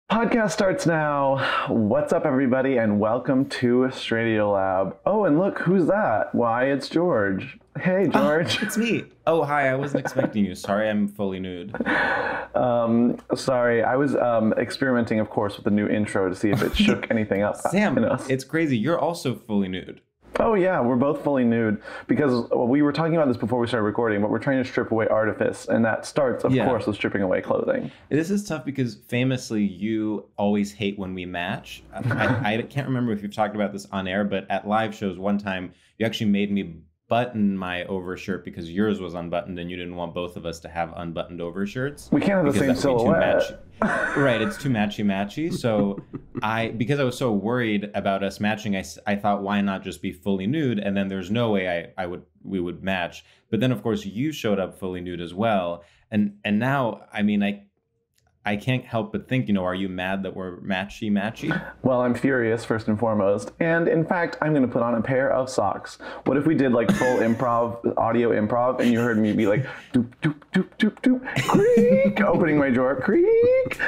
Podcast starts now. What's up, everybody, and welcome to StraightioLab. Oh, and look, who's that? Why, it's George. Hey, George. It's me. Oh, hi. I wasn't expecting you. Sorry, I'm fully nude. Sorry, I was experimenting, of course, with the new intro to see if it shook anything up Sam, in us. it's crazy. You're also fully nude. Oh, yeah, we're both fully nude because we were talking about this before we started recording, but we're trying to strip away artifice, and that starts, of course, with stripping away clothing. This is tough because famously you always hate when we match. I can't remember if you've talked about this on air, but at live shows one time you actually made me button my overshirt because yours was unbuttoned and you didn't want both of us to have unbuttoned overshirts. We can't have the same silhouette. Right, it's too matchy. So because I was so worried about us matching, I thought, why not just be fully nude? And then there's no way we would match. But then of course you showed up fully nude as well. And now, I mean, I can't help but think, are you mad that we're matchy? Well, I'm furious, first and foremost. And in fact, I'm going to put on a pair of socks. What if we did like full audio improv, and you heard me be like, doop, doop, doop, doop, doop, creak, opening my drawer, creak,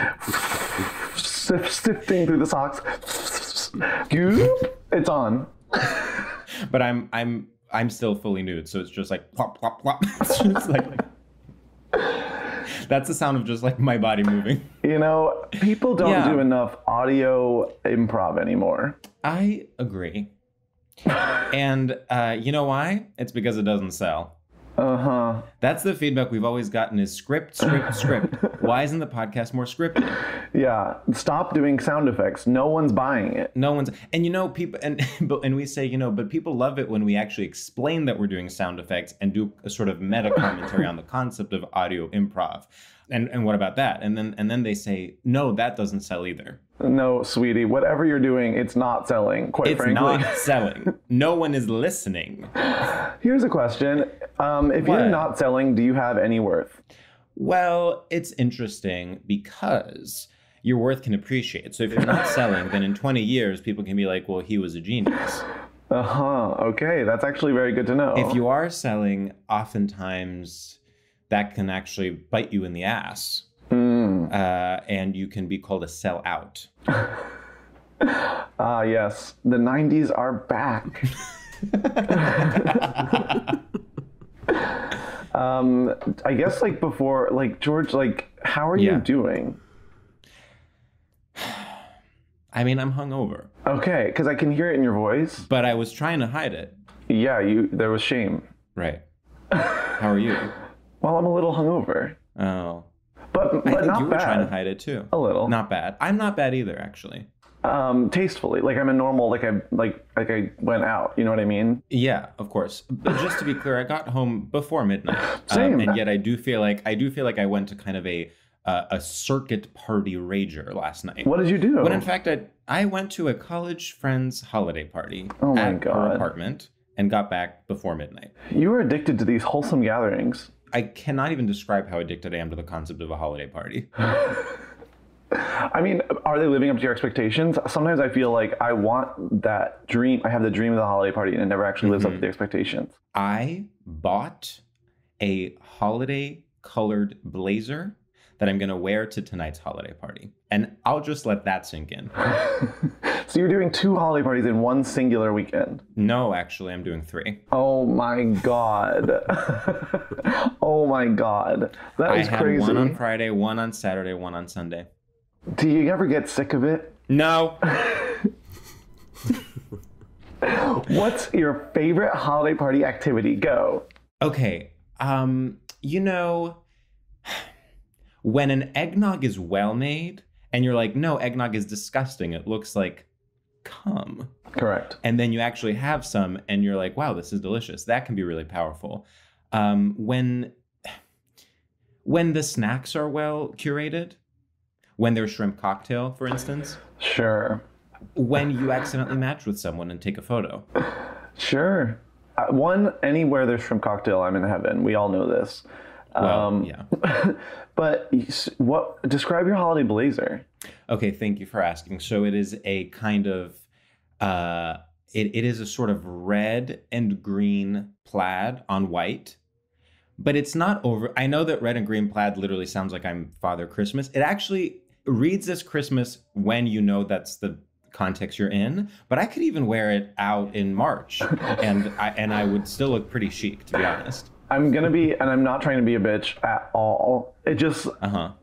sifting through the socks, goop, it's on. But I'm still fully nude, so it's just like plop, plop, plop. It's just like... That's the sound of just like my body moving. People don't do enough audio improv anymore. I agree. And you know why? It's because it doesn't sell. Uh-huh. That's the feedback we've always gotten is script. Why isn't the podcast more scripted? Yeah. Stop doing sound effects. No one's buying it. No one's. And people and we say, but people love it when we actually explain that we're doing sound effects and do a sort of meta commentary on the concept of audio improv. And what about that? And then they say, no, that doesn't sell either. No, sweetie, whatever you're doing, it's not selling, quite frankly. It's not selling. No one is listening. Here's a question. If you're not selling, do you have any worth? Well, it's interesting because your worth can appreciate. So if you're not selling, then in 20 years, people can be like, well, he was a genius. Uh-huh. Okay, that's actually very good to know. If you are selling, oftentimes that can actually bite you in the ass. And you can be called a sellout. Ah, yes. The 90s are back. I guess before, George, how are you doing? I mean, I'm hungover. Okay, because I can hear it in your voice. But I was trying to hide it. Yeah, there was shame. Right. How are you? Well, I'm a little hungover. Oh. But I think not you were bad. trying to hide it too. A little. Not bad. I'm not bad either, actually. Tastefully. I'm a normal, I went out, you know what I mean? Yeah, of course. But just to be clear, I got home before midnight. Same. And yet I do feel like I went to kind of a circuit party rager last night. What did you do? When in fact I went to a college friend's holiday party at her apartment and got back before midnight. You were addicted to these wholesome gatherings. I cannot even describe how addicted I am to the concept of a holiday party. I mean, are they living up to your expectations? Sometimes I feel like I want that dream. I have the dream of the holiday party and it never actually lives up to the expectations. I bought a holiday colored blazer that I'm going to wear to tonight's holiday party. And I'll just let that sink in. So you're doing 2 holiday parties in one singular weekend? No, actually, I'm doing 3. Oh my God. Oh my God. That is crazy. I had one on Friday, one on Saturday, one on Sunday. Do you ever get sick of it? No. What's your favorite holiday party activity? Go. Okay. When an eggnog is well made and you're like, no, eggnog is disgusting. It looks like cum. Correct. And then you actually have some and you're like, wow, this is delicious. That can be really powerful. When the snacks are well curated, when there's shrimp cocktail, for instance. Sure. When you accidentally match with someone and take a photo. Sure. Anywhere there's shrimp cocktail, I'm in heaven. We all know this. Well, yeah. But describe your holiday blazer. Okay, thank you for asking. So it is a kind of, it is a sort of red and green plaid on white. But it's not over. I know that red and green plaid literally sounds like I'm Father Christmas. It actually reads as Christmas when you know that's the context you're in, but I could even wear it out in March, and I would still look pretty chic, to be honest. I'm gonna be, and I'm not trying to be a bitch at all. It just,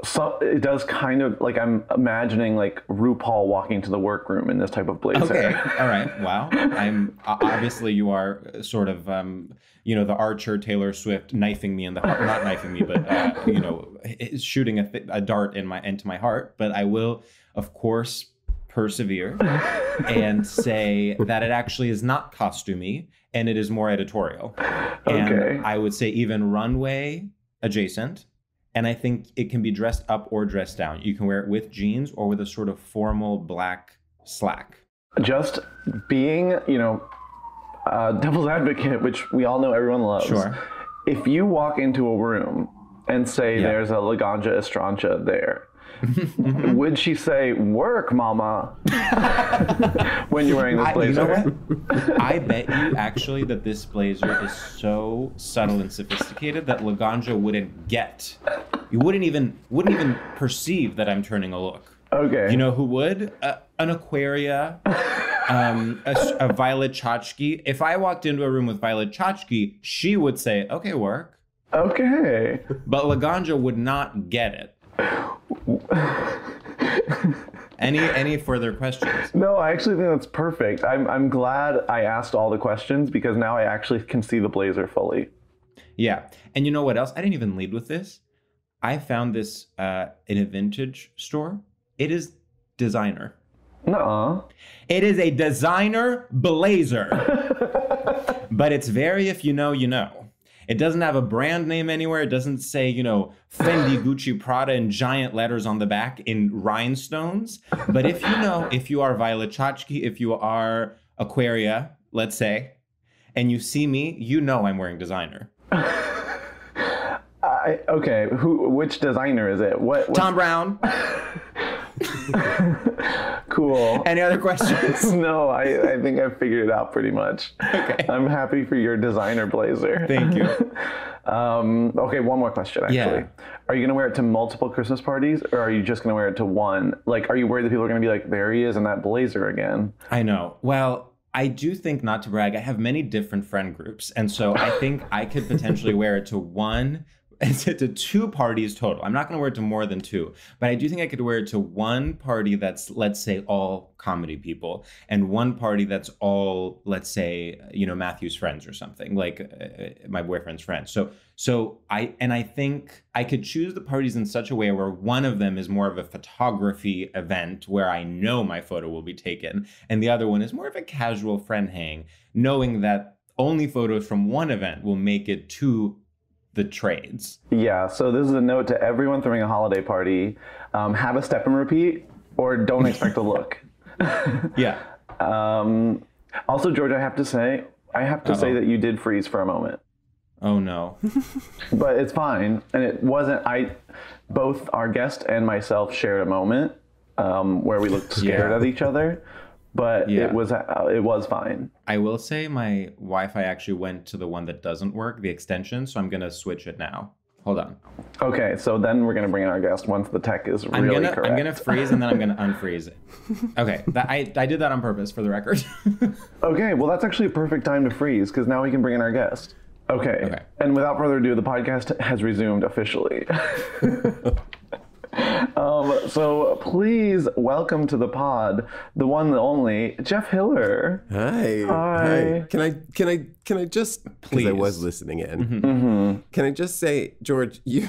so it does kind of like, I'm imagining like RuPaul walking to the workroom in this type of blazer. Okay, all right, wow. I'm obviously you are sort of, the Archer Taylor Swift knifing me in the heart, not knifing me, but shooting a dart into my heart. But I will, of course, persevere and say that it actually is not costumey and it is more editorial. And I would say even runway adjacent. And I think it can be dressed up or dressed down. You can wear it with jeans or with a sort of formal black slack. Just being, devil's advocate, which we all know everyone loves. Sure. If you walk into a room and say there's a Laganja Estrancha there, would she say, "Work, mama," when you're wearing this blazer? You know what? I bet you actually that this blazer is so subtle and sophisticated that Laganja wouldn't get. You wouldn't even perceive that I'm turning a look. Okay. You know who would? An Aquaria, a Violet Chachki. If I walked into a room with Violet Chachki, she would say, "Okay, work." Okay. But Laganja would not get it. Any further questions? No, I actually think that's perfect. I'm glad I asked all the questions because now I actually can see the blazer fully. Yeah. And you know what else? I didn't even lead with this. I found this in a vintage store. It is designer. Nuh-uh. It is a designer blazer. But it's very, if you know, you know. It doesn't have a brand name anywhere. It doesn't say, Fendi, Gucci, Prada in giant letters on the back in rhinestones. But if you are Violet Chachki, if you are Aquaria, let's say, and you see me, you know I'm wearing designer. Okay, which designer is it? What? Tom Brown. Cool. Any other questions? No, I think I've figured it out pretty much. Okay. I'm happy for your designer blazer. Thank you. Okay, one more question, actually. Yeah. Are you going to wear it to multiple Christmas parties, or are you just going to wear it to one? Like, are you worried that people are going to be like, there he is in that blazer again? I know. Well, I do think, not to brag, I have many different friend groups. And so I think I could potentially wear it to two parties total. I'm not going to wear it to more than two, but I do think I could wear it to one party that's, let's say, all comedy people, and one party that's all, let's say, Matthew's friends or something, like my boyfriend's friends. So I think I could choose the parties in such a way where one of them is more of a photography event where I know my photo will be taken, and the other one is more of a casual friend hang, knowing that only photos from one event will make it to the trades. Yeah, so this is a note to everyone throwing a holiday party. Have a step and repeat, or don't expect a look. Yeah. Also, George, I have to say that you did freeze for a moment. Oh no. But it's fine. And it wasn't, both our guest and myself shared a moment where we looked scared at each other. But it was fine. I will say my Wi-Fi actually went to the one that doesn't work, the extension, so I'm going to switch it now. Hold on. Okay, so then we're going to bring in our guest once the tech is really correct. I'm going to freeze and then I'm going to unfreeze it. Okay, I did that on purpose for the record. Okay, well that's actually a perfect time to freeze because now we can bring in our guest. Okay, and without further ado, the podcast has resumed officially. So please welcome to the pod, the one, the only, Jeff Hiller. Hi. Can I just, because I was listening in, can I just say, George, you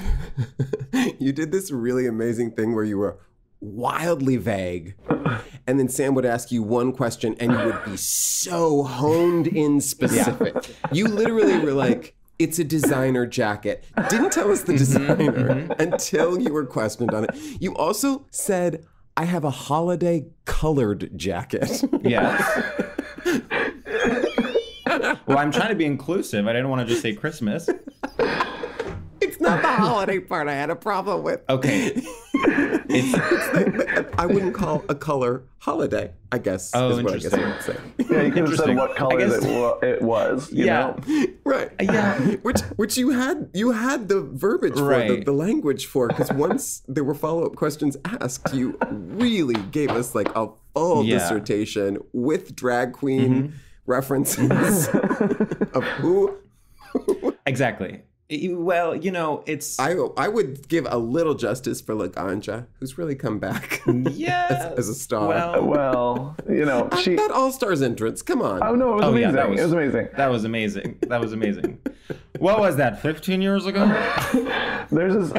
did this really amazing thing where you were wildly vague, and then Sam would ask you one question and you would be so honed in specific. Yeah. You literally were like, it's a designer jacket. Didn't tell us the designer until you were questioned on it. You also said, I have a holiday colored jacket. Yes. Well, I'm trying to be inclusive. I didn't want to just say Christmas. It's not the holiday part I had a problem with. Okay. I wouldn't call a color holiday, I guess. Oh, is what interesting. I guess I would say. Yeah, you could have said what color it was. You know? Right. Yeah. Which you had the verbiage for, the language for, because once there were follow-up questions asked, you really gave us like a full dissertation with drag queen references of who. Exactly. Well, you know, it's... I would give a little justice for Laganja, who's really come back as a star. Well, you know, that All-Stars entrance, come on. Oh, no, it was amazing. Yeah, it was amazing. That was amazing. That was amazing. What was that, 15 years ago? There's this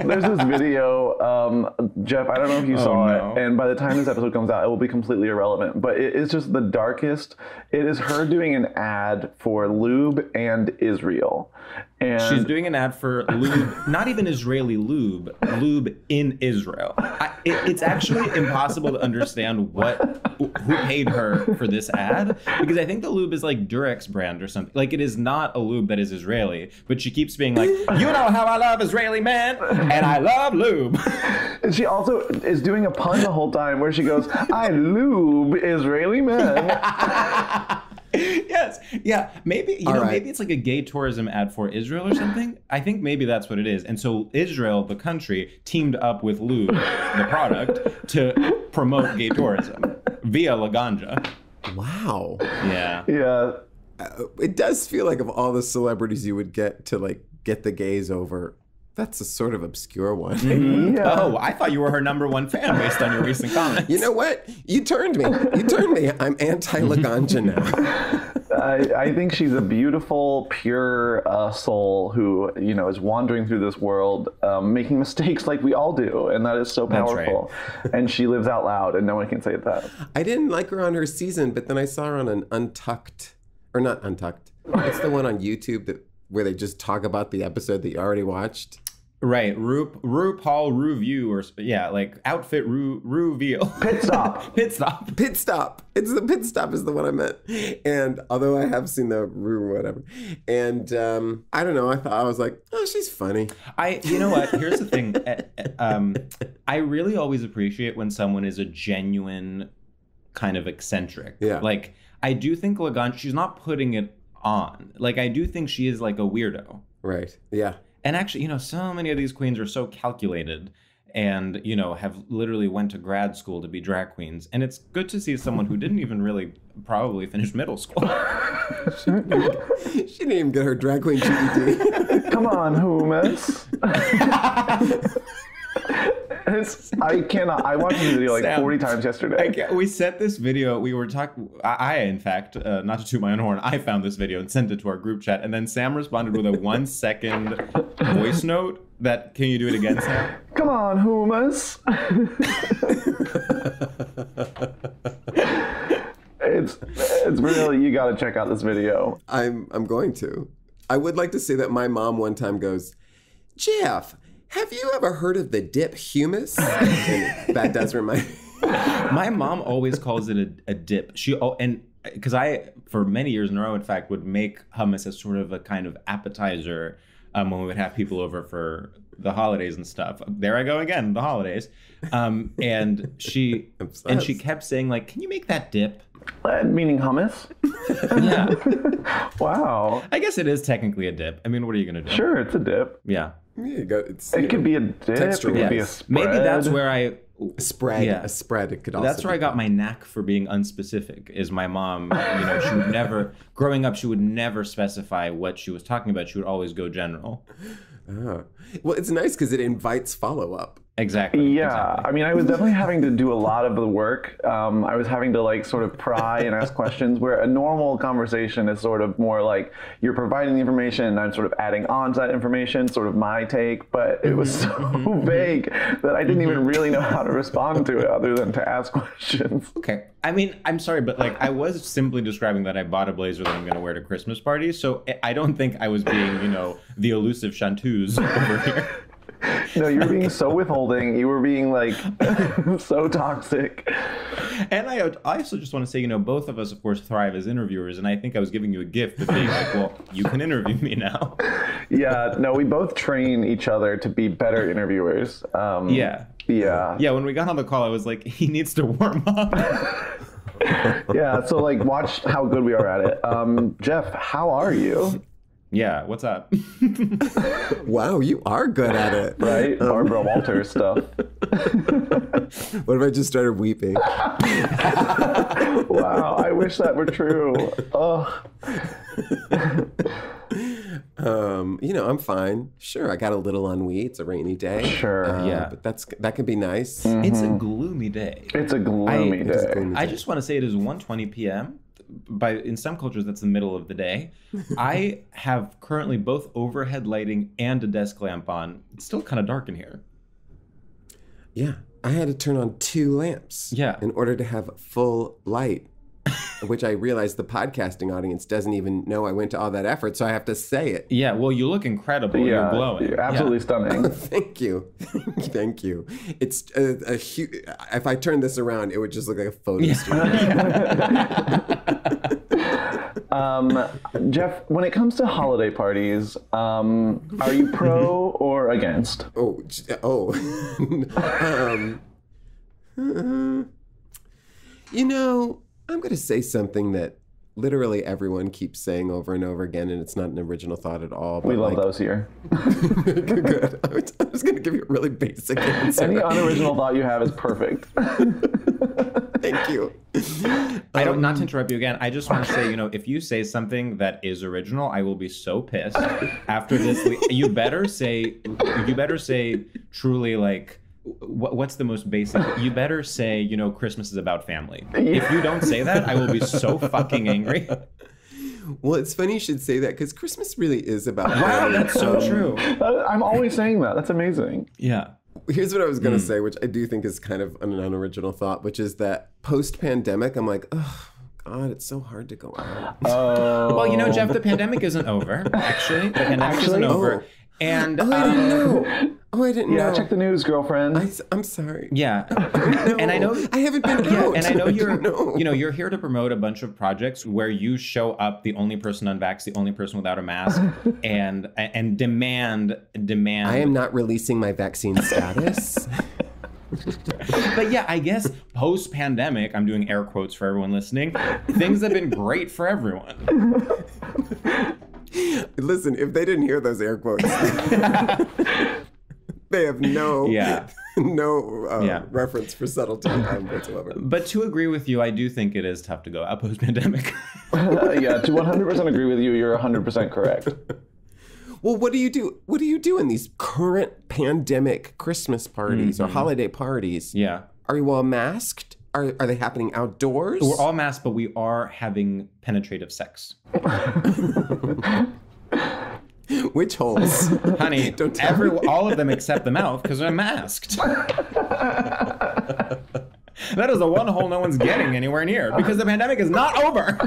video, Jeff, I don't know if you saw it, and by the time this episode comes out, it will be completely irrelevant, but it is just the darkest. It is her doing an ad for lube and Israel. And she's doing an ad for lube, not even Israeli lube in Israel. It's actually impossible to understand who paid her for this ad, because I think the lube is like Durex brand or something. Like, it is not a lube that is Israeli, but she keeps being like, you know how I love Israeli men, and I love lube. And she also is doing a pun the whole time where she goes, I lube Israeli men. Yes. Yeah. Maybe, maybe it's like a gay tourism ad for Israel or something. I think maybe that's what it is. And so Israel, the country, teamed up with lube, the product, to promote gay tourism via Laganja. Wow. Yeah. Yeah. It does feel like of all the celebrities you would get to like get the gays over, that's a sort of obscure one. Mm-hmm. Yeah. Oh, I thought you were her #1 fan based on your recent comments. You know what? You turned me. I'm anti-Laganja now. I think she's a beautiful, pure soul who, you know, is wandering through this world, making mistakes like we all do, and that is so powerful. Right. And she lives out loud, and no one can say that. I didn't like her on her season, but then I saw her on an Untucked, or not Untucked. It's the one on YouTube where they just talk about the episode that you already watched. Right, RuPaul review, or like outfit reveal. Pit stop. Pit stop. Pit stop. It's the pit stop is the one I meant. And although I have seen the whatever, and I don't know. I was like, oh, she's funny. You know what? Here's the thing. I really always appreciate when someone is a genuine kind of eccentric. Yeah. Like, I do think Laganja, she's not putting it on. Like, I do think she is like a weirdo. Right. Yeah. And actually, you know, so many of these queens are so calculated and, you know, have literally went to grad school to be drag queens. And it's good to see someone who didn't even really probably finish middle school. She didn't even get her drag queen GED. Come on, hummus. I cannot. I watched the video like Sam, 40 times yesterday. We sent this video. We were talking. I in fact, not to toot my own horn, I found this video and sent it to our group chat. And then Sam responded with a 1-second voice note. Can you do it again, Sam? Come on, hummus. It's really, you got to check out this video. I'm going to. I would like to say that my mom one time goes, Jeff, have you ever heard of the dip hummus? And that does remind me. My mom always calls it a dip. Because I, for many years in a row, in fact, would make hummus as sort of a kind of appetizer when we would have people over for the holidays and stuff. There I go again, the holidays. And she kept saying, like, can you make that dip? Meaning hummus? Yeah. Wow. I guess it is technically a dip. I mean, what are you going to do? Sure, it's a dip. Yeah. It could be a dip. It could be a spread. Maybe that's where I... Spread. Yeah. A spread. It could also That's where I got my knack for being unspecific, is my mom, you know, she would never... Growing up, she would never specify what she was talking about. She would always go general. Oh. Well, it's nice because it invites follow-up. Exactly. Yeah. Exactly. I mean, I was definitely having to do a lot of the work. I was having to like sort of pry and ask questions, where a normal conversation is sort of more like you're providing the information and I'm sort of adding on to that information, sort of my take. But it was so vague that I didn't even really know how to respond to it other than to ask questions. Okay. I mean, I'm sorry, but like I was simply describing that I bought a blazer that I'm going to wear to Christmas parties. So I don't think I was being, you know, the elusive chanteuse over here. No, you were being so withholding. You were being like so toxic. And I also just want to say, you know, both of us, of course, thrive as interviewers. And I think I was giving you a gift of being like, well, you can interview me now. Yeah, no, we both train each other to be better interviewers. Yeah. Yeah. Yeah, when we got on the call, I was like, he needs to warm up. Yeah, so like watch how good we are at it. Jeff, how are you? Yeah, what's up? Wow, you are good at it. Right? Barbara Walters stuff. What if I just started weeping? Wow, I wish that were true. Oh. I'm fine. Sure, I got a little ennui. It's a rainy day. Sure. Yeah. But that can be nice. It's a gloomy day. It's a gloomy day. I just want to say it is 1:20 p.m. In some cultures, that's the middle of the day. I have currently both overhead lighting and a desk lamp on. It's still kind of dark in here. Yeah, I had to turn on 2 lamps in order to have full light, which I realized the podcasting audience doesn't even know I went to all that effort, so I have to say it. Yeah, well, you look incredible. You're glowing. You're absolutely stunning. Thank you. Thank you. It's a huge... If I turned this around, it would just look like a photo studio. Jeff, when it comes to holiday parties, are you pro or against? I'm going to say something that literally everyone keeps saying over and over again, and it's not an original thought at all. But we love those here. Good. I was going to give you a really basic answer. Any unoriginal thought you have is perfect. Thank you. Not to interrupt you again, I just want to say, if you say something that is original, I will be so pissed after this. You better say truly, like, what's the most basic? You better say, Christmas is about family. If you don't say that, I will be so fucking angry. Well, it's funny you should say that because Christmas really is about Wow, family. that's so true. I'm always saying that. That's amazing. Yeah. Here's what I was going to say, which I do think is kind of an unoriginal thought, which is that post-pandemic, I'm like, oh, God, it's so hard to go out. Well, Jeff, the pandemic isn't over, actually. The pandemic isn't over. And I didn't know. I didn't know. Yeah, check the news, girlfriend. I'm sorry. Yeah. No, and I know I haven't been out. And I know you're here to promote a bunch of projects where you show up the only person unvaxxed, the only person without a mask, and demand. I am not releasing my vaccine status. But yeah, I guess post-pandemic, I'm doing air quotes for everyone listening, things have been great for everyone. Listen, if they didn't hear those air quotes, they have no reference for subtlety whatsoever. But to agree with you, I do think it is tough to go out post-pandemic. Yeah, to 100% agree with you. You're 100% correct. Well, what do you do? What do you do in these current pandemic Christmas parties or holiday parties? Yeah. Are you all masked? Are they happening outdoors? We're all masked, but we are having penetrative sex. Which holes? Honey, all of them except the mouth because they're masked. That is the one hole no one's getting anywhere near because the pandemic is not over.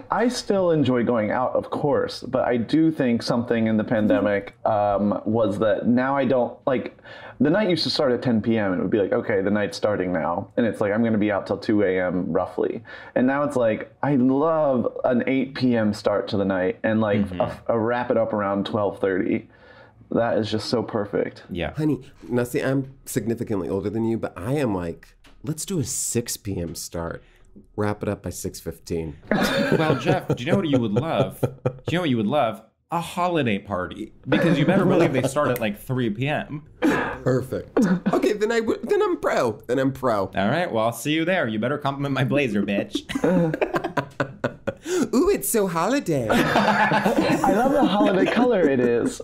I still enjoy going out, of course, but I do think something in the pandemic was that now I don't, like, the night used to start at 10 p.m. and it would be like, okay, the night's starting now. And it's like, I'm going to be out till 2 a.m. roughly. And now it's like, I love an 8 p.m. start to the night and like a wrap it up around 12:30. That is just so perfect. Yeah. Honey, now see, I'm significantly older than you, but I am like, let's do a 6 p.m. start. Wrap it up by 6:15. Well, Jeff, do you know what you would love? A holiday party. Because you better believe they start at like 3 p.m. Perfect. Okay, then I'm pro. All right, well, I'll see you there. You better compliment my blazer, bitch. Ooh, it's so holiday. I love the holiday color it is.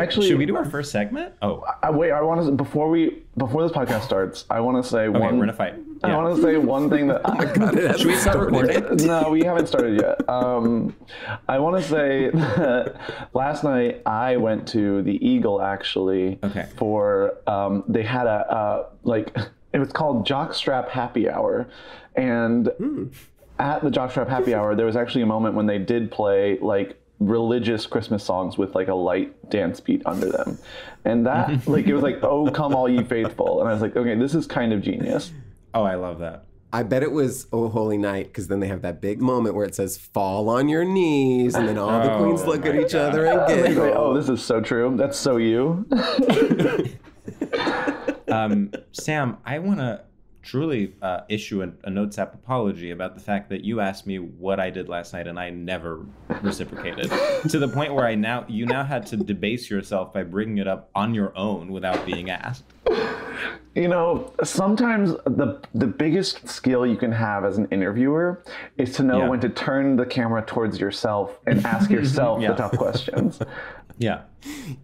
Should we do our first segment? Oh, wait. I want to before this podcast starts. I want to say okay, we're gonna fight. I want to say one thing that. Oh my God, should we start recording? No, we haven't started yet. I want to say that last night I went to the Eagle actually. Okay. For they had it was called Jockstrap Happy Hour, and at the Jockstrap Happy Hour there was actually a moment when they did play like religious Christmas songs with like a light dance beat under them, and that like it was like, "Oh come all ye faithful," and I was like, okay, this is kind of genius. Oh, I love that. I bet it was Oh Holy Night, because then they have that big moment where it says "fall on your knees," and then all the queens look at each other and giggle. Oh, this is so true. That's so you. Sam, I want to truly issue a notes app apology about the fact that you asked me what I did last night and I never reciprocated, to the point where you now had to debase yourself by bringing it up on your own without being asked. You know, sometimes the biggest skill you can have as an interviewer is to know when to turn the camera towards yourself and ask yourself the tough questions. Yeah.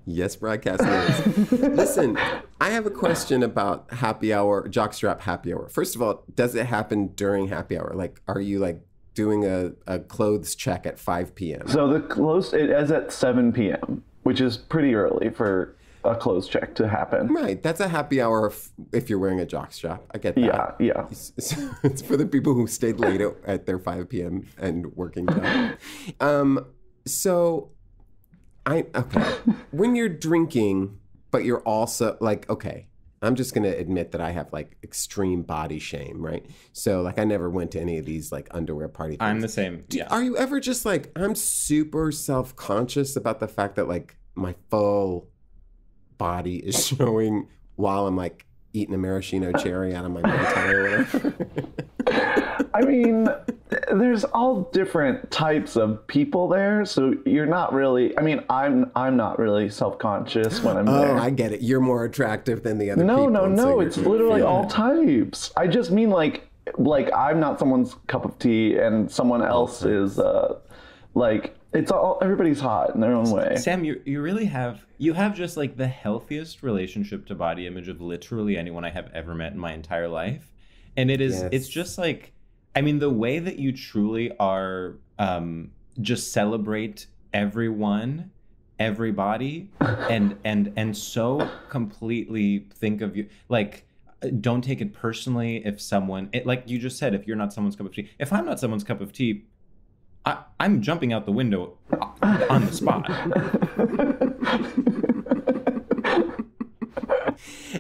Yes, broadcasters. Listen, I have a question about happy hour, jockstrap happy hour. First of all, does it happen during happy hour? Like, are you like doing a clothes check at 5 p.m.? So the close, it is at 7 p.m., which is pretty early for a clothes check to happen. Right. That's a happy hour if you're wearing a jockstrap. I get that. Yeah. It's for the people who stayed late at their 5 p.m. and working time. When you're drinking, but you're also like, okay, I'm just going to admit that I have like extreme body shame, right? So like I never went to any of these like underwear party things. I'm the same. Are you ever just like, I'm super self-conscious about the fact that like my full body is showing while I'm like eating a maraschino cherry out of my mouth or whatever? I mean, there's all different types of people there, so you're not really. I mean, I'm not really self-conscious when I'm there. Oh, I get it. You're more attractive than the other people. No. So it's literally all types. I just mean like I'm not someone's cup of tea, and someone else is like. It's all, everybody's hot in their own way. Sam, you really have just like the healthiest relationship to body image of literally anyone I have ever met in my entire life. And it's just like, I mean, the way that you truly are just celebrate everyone, everybody, and so completely think of you, like, don't take it personally if someone, like you just said, if you're not someone's cup of tea. If I'm not someone's cup of tea, I'm jumping out the window on the spot.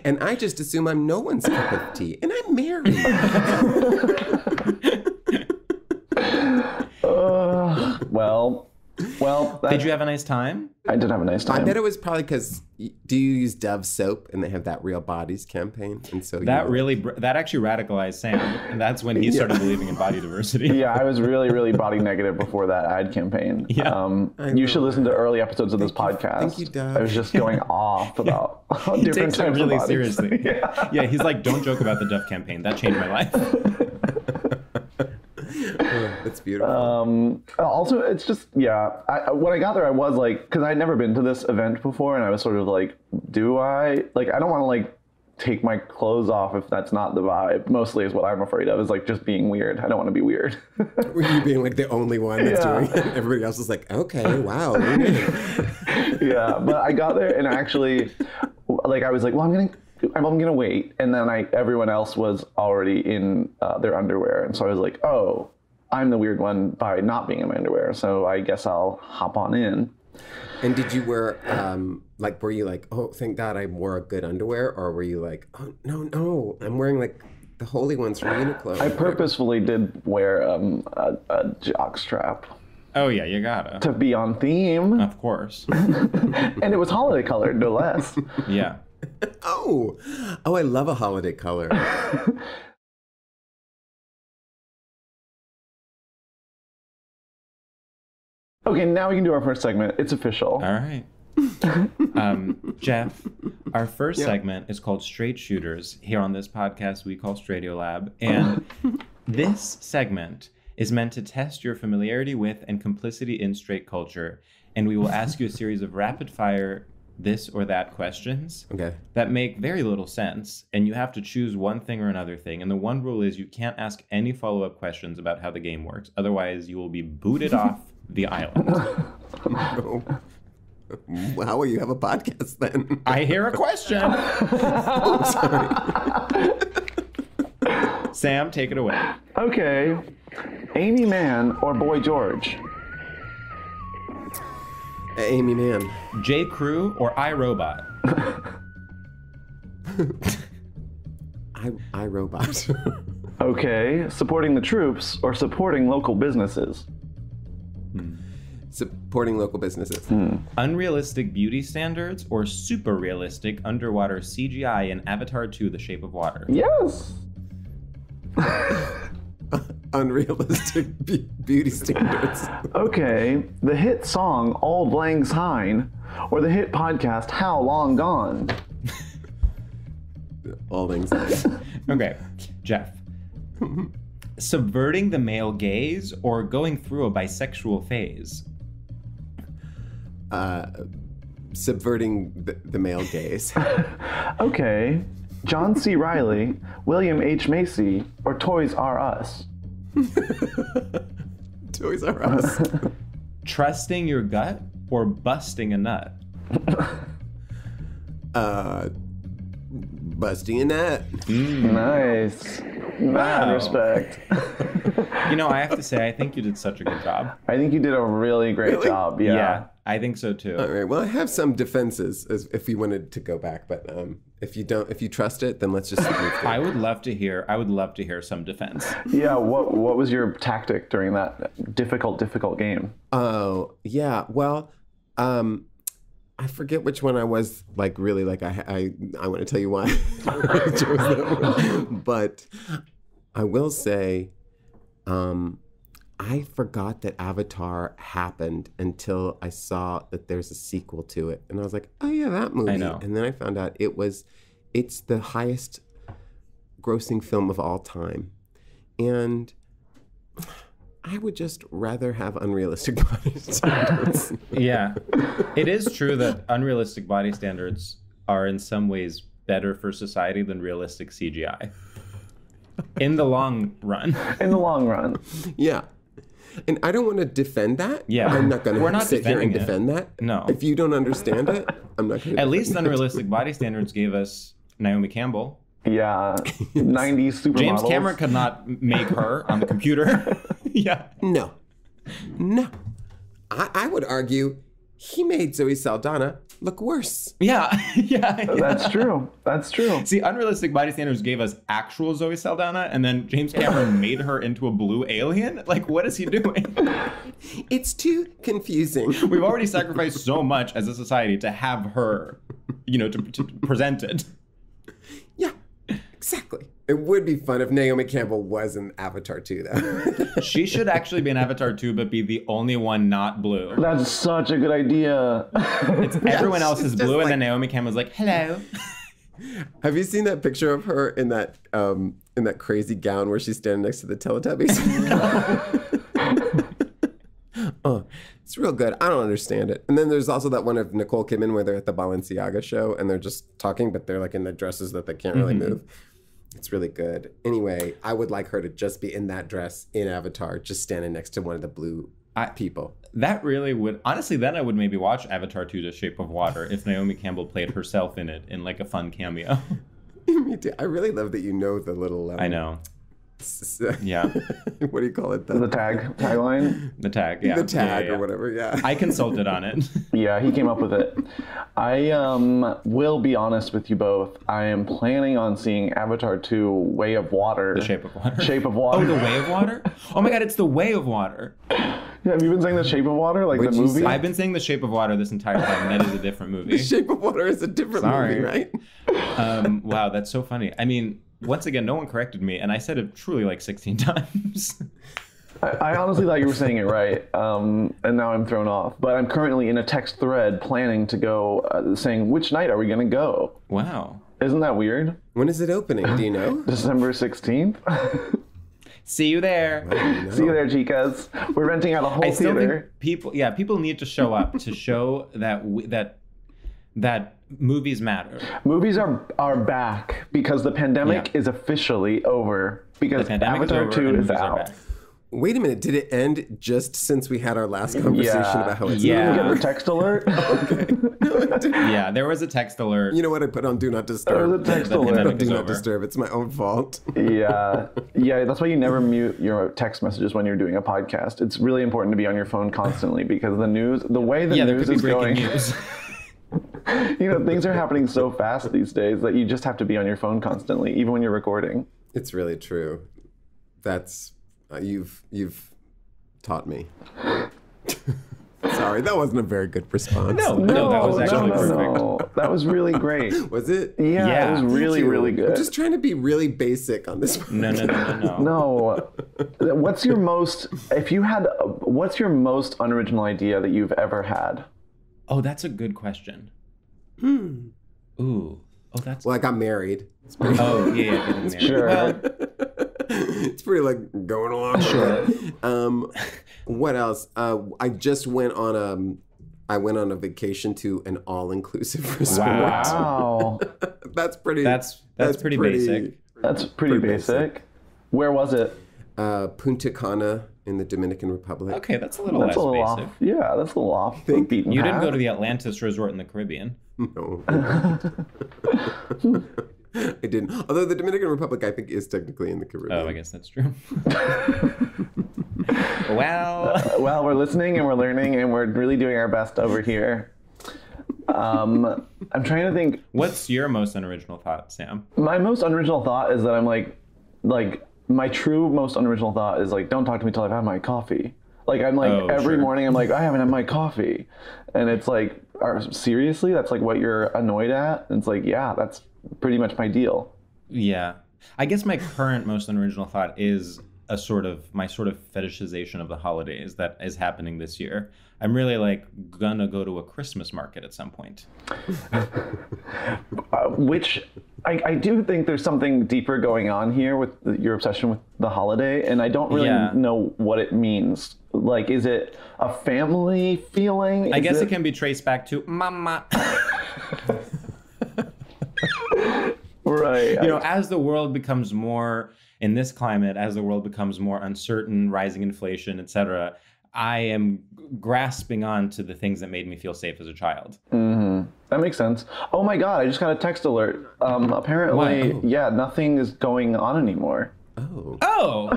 And I just assume I'm no one's cup of tea, and I'm married. Well. Did you have a nice time? I did have a nice time. I bet it was probably because, do you use Dove soap? And they have that Real Bodies campaign, and so that actually radicalized Sam, and that's when he started believing in body diversity. Yeah, I was really, really body negative before that ad campaign. Yeah, you should listen to early episodes of this podcast. Thank you, Dove. I was just going off about different types really of bodies. Seriously. Yeah, he's like, don't joke about the Dove campaign. That changed my life. That's beautiful. Also, it's just, when I got there, I was like, because I'd never been to this event before, and I was sort of like, do I? Like, I don't want to like take my clothes off if that's not the vibe. Mostly is what I'm afraid of, is like just being weird. I don't want to be weird. Were you being like the only one that's doing it? Everybody else is like, okay, wow. Yeah, but I got there and actually, like, I was like, well, I'm gonna wait, and then everyone else was already in their underwear, and so I was like, oh, I'm the weird one by not being in my underwear, so I guess I'll hop on in. And did you wear were you like, oh, thank God I wore a good underwear, or were you like, oh no, I'm wearing like the holy ones from Uniqlo? I purposefully did wear a jockstrap. Oh yeah, you gotta. To be on theme. Of course. And it was holiday colored, no less. Yeah. Oh, I love a holiday color. Okay, now we can do our first segment. It's official. All right. Jeff, our first segment is called Straight Shooters. Here on this podcast, we call StraightioLab. And this segment is meant to test your familiarity with and complicity in straight culture. And we will ask you a series of rapid fire this or that questions that make very little sense, and you have to choose one thing or another thing. And the one rule is you can't ask any follow-up questions about how the game works. Otherwise, you will be booted off the island. No. How will you have a podcast then? I hear a question. Oh, sorry. Sam, take it away. Okay. Amy Man or Boy George? Amy Man. J. Crew or iRobot? iRobot. Okay, supporting the troops or supporting local businesses? Supporting local businesses. Unrealistic beauty standards or super realistic underwater CGI in Avatar 2: The Shape of Water? Yes. Unrealistic beauty standards. Okay, the hit song Auld Lang Syne or the hit podcast How Long Gone? All things. Okay, Jeff. Subverting the male gaze or going through a bisexual phase? Subverting the male gaze. Okay, John C. Reilly, William H. Macy, or Toys R Us? Toys R Us. Trusting your gut or busting a nut? Busting a nut. Nice. Mad respect. You know, I have to say, I think you did such a good job. I think you did a really great job. Yeah. I think so too. All right. Well, I have some defenses if you wanted to go back, but if you trust it, then let's just move through. I would love to hear some defense. Yeah. What was your tactic during that difficult game? Oh, yeah. Well, I forget which one I was like really like I want to tell you why I chose that one. But I will say I forgot that Avatar happened until I saw that there's a sequel to it. And I was like, oh yeah, that movie. I know. And then I found out it's the highest grossing film of all time. And I would just rather have unrealistic body standards. Yeah. It is true that unrealistic body standards are in some ways better for society than realistic CGI. In the long run. In the long run. Yeah. And I don't want to defend that. Yeah. I'm not going to sit here and defending it. defend that. No. If you don't understand it, I'm not going to. At least unrealistic body standards gave us Naomi Campbell. Yeah. 90s supermodels. James Cameron could not make her on the computer. Yeah. No. I would argue he made Zoe Saldana look worse. Yeah. That's true. See, unrealistic body standards gave us actual Zoe Saldana, and then James Cameron made her into a blue alien? Like, what is he doing? It's too confusing. We've already sacrificed so much as a society to have her, to present it. Yeah, exactly. It would be fun if Naomi Campbell was in Avatar 2, though. She should actually be in Avatar 2, but be the only one not blue. That's such a good idea. Everyone else is blue, and then Naomi Campbell's like, hello. Have you seen that picture of her in that crazy gown where she's standing next to the Teletubbies? Oh, it's real good. I don't understand it. And then there's also that one of Nicole Kidman where they're at the Balenciaga show and they're just talking, but they're like in their dresses that they can't really move. It's really good. Anyway, I would like her to just be in that dress in Avatar, just standing next to one of the blue people. That really would, honestly, then I would maybe watch Avatar 2: The Shape of Water if Naomi Campbell played herself in it in like a fun cameo. Me too. I really love that you know the little... I know. Yeah. What do you call it? The tagline? The tag, yeah. The tag or whatever, yeah. I consulted on it. Yeah, he came up with it. I will be honest with you both. I am planning on seeing Avatar 2 Way of Water. The Shape of Water. Shape of Water. Oh, The Way of Water? Oh my God, it's The Way of Water. Yeah, have you been saying The Shape of Water, like the movie? I've been saying The Shape of Water this entire time, and that is a different movie. The Shape of Water is a different movie, right? Wow, that's so funny. I mean, once again, no one corrected me, and I said it truly like 16 times. I honestly thought you were saying it right, and now I'm thrown off. But I'm currently in a text thread planning to go, saying, which night are we going to go? Wow. Isn't that weird? When is it opening? Do you know? December 16th. See you there. Well, See you there, chicas. We're renting out a whole I still theater. think people need to show up to show that movies matter. Movies are back because the pandemic is officially over. Because Avatar 2 is out. Wait a minute, did it end just since we had our last conversation about how it's You didn't get the text alert? Okay. No, I didn't. Yeah, there was a text alert. You know what? I put on Do Not Disturb. There was a text alert. Do Not Disturb. It's my own fault. Yeah. That's why you never mute your text messages when you're doing a podcast. It's really important to be on your phone constantly because the way the news is going. News. Things are happening so fast these days that you just have to be on your phone constantly, even when you're recording. It's really true. That's you've taught me. Sorry, that wasn't a very good response. No, that was actually perfect. No. That was really great. Was it? Yeah, it was really, really good. I'm just trying to be really basic on this one. No. No. What's your most unoriginal idea that you've ever had? Oh, that's a good question. Ooh. Oh, that's... Well, I got married. Oh, yeah, getting married. Sure. Well, it's pretty like going along. Sure. What else? I just went on a vacation to an all-inclusive resort. Wow. That's pretty basic. That's pretty basic. Where was it? Punta Cana in the Dominican Republic. Okay, that's a little less basic. Off. Yeah, that's a little off. The beaten You path. didn't go to the Atlantis Resort in the Caribbean. No. I didn't. Although the Dominican Republic, I think, is technically in the Caribbean. Oh, I guess that's true. Well, we're listening and we're learning and we're really doing our best over here. I'm trying to think. What's your most unoriginal thought, Sam? My most unoriginal thought is that I'm like my true most unoriginal thought is like, don't talk to me till I've had my coffee. Like I'm like every morning I'm like, I haven't had my coffee, and it's like, seriously, that's like what you're annoyed at? And it's like, yeah, that's pretty much my deal. Yeah, I guess my current most unoriginal thought is my fetishization of the holidays that is happening this year. I'm really like gonna go to a Christmas market at some point. Which I do think there's something deeper going on here with your obsession with the holiday, and I don't really know what it means. Like, is it a family feeling? I guess it can be traced back to mama. Right. As the world becomes more, in this climate, as the world becomes more uncertain, rising inflation, etc., I am grasping on to the things that made me feel safe as a child. Mm-hmm. That makes sense. Oh my God, I just got a text alert. Apparently, nothing is going on anymore. Oh.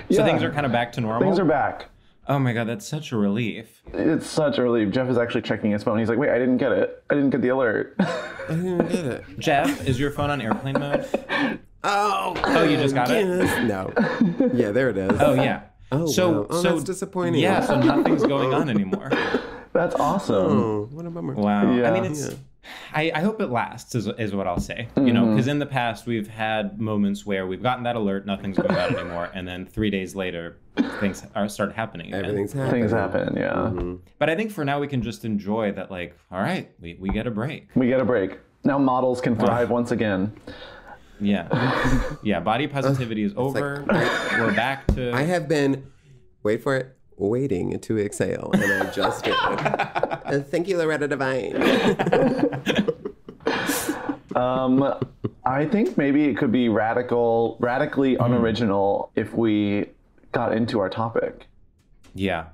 So things are kind of back to normal? Things are back. Oh my God, that's such a relief. It's such a relief. Jeff is actually checking his phone. He's like, wait, I didn't get it. I didn't get the alert. I didn't get it. Jeff, is your phone on airplane mode? Oh, you just got it? No. Yeah, there it is. Oh, yeah. Oh, so that's disappointing. Yeah, so nothing's going on anymore. That's awesome. Oh, what a bummer. Wow. Yeah. I mean, I hope it lasts, is what I'll say. Because in the past, we've had moments where we've gotten that alert, nothing's going on anymore, and then 3 days later, things start happening again. Everything's happening. Things happen, yeah. Mm-hmm. But I think for now, we can just enjoy that, like, all right, we get a break. We get a break. Now models can thrive once again. Yeah. Yeah, body positivity is over. We're back to... I have been, wait for it, waiting to exhale, and I just did. Thank you, Loretta Devine. I think maybe it could be radically unoriginal if we got into our topic. Yeah.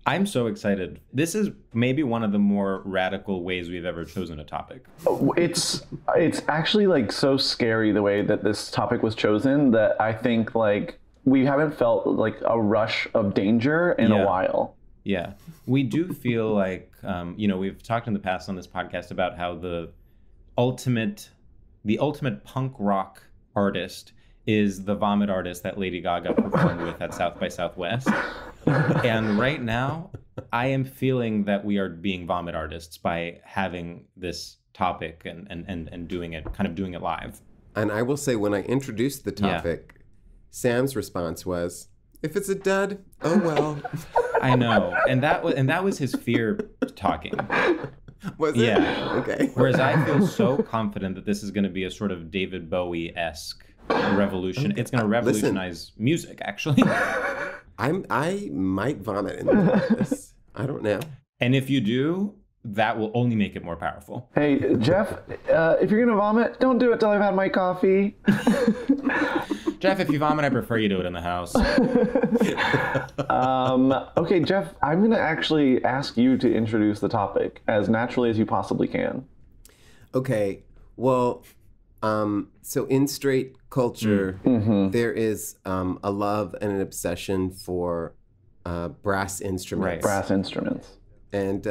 I'm so excited. This is maybe one of the more radical ways we've ever chosen a topic. It's actually like so scary the way that this topic was chosen that I think like we haven't felt like a rush of danger in a while. Yeah. We do feel like, we've talked in the past on this podcast about how the ultimate punk rock artist is the vomit artist that Lady Gaga performed with at South by Southwest. And right now, I am feeling that we are being vomit artists by having this topic and doing it live. And I will say, when I introduced the topic, Sam's response was, "If it's a dud, oh well." I know, and that was his fear talking. Was it? Yeah. Okay. Whereas I feel so confident that this is going to be a sort of David Bowie-esque revolution. Okay. It's going to revolutionize music, actually. I might vomit in this. I don't know. And if you do, that will only make it more powerful. Hey, Jeff, if you're going to vomit, don't do it till I've had my coffee. Jeff, if you vomit, I prefer you do it in the house. Okay, Jeff, I'm going to actually ask you to introduce the topic as naturally as you possibly can. Okay, well, so in straight culture, there is a love and an obsession for brass instruments. Right. Brass instruments. And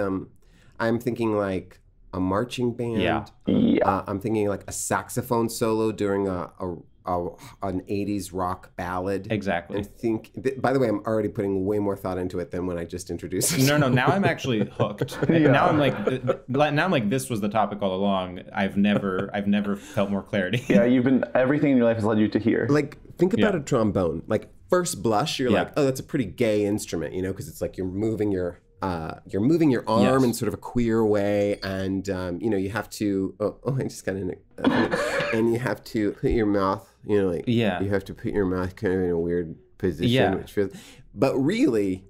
I'm thinking like a marching band. Yeah. I'm thinking like a saxophone solo during a an 80s rock ballad. Exactly. And think, by the way, I'm already putting way more thought into it than when I just introduced it. No, now I'm actually hooked. Now I'm like, this was the topic all along. I've never felt more clarity. Yeah, everything in your life has led you to here. Like, think about a trombone. Like, first blush, you're like, oh, that's a pretty gay instrument, because it's like you're moving your arm in sort of a queer way, and you have to. I just got in it, and you have to put your mouth, you have to put your mouth kind of in a weird position, which feels. But really,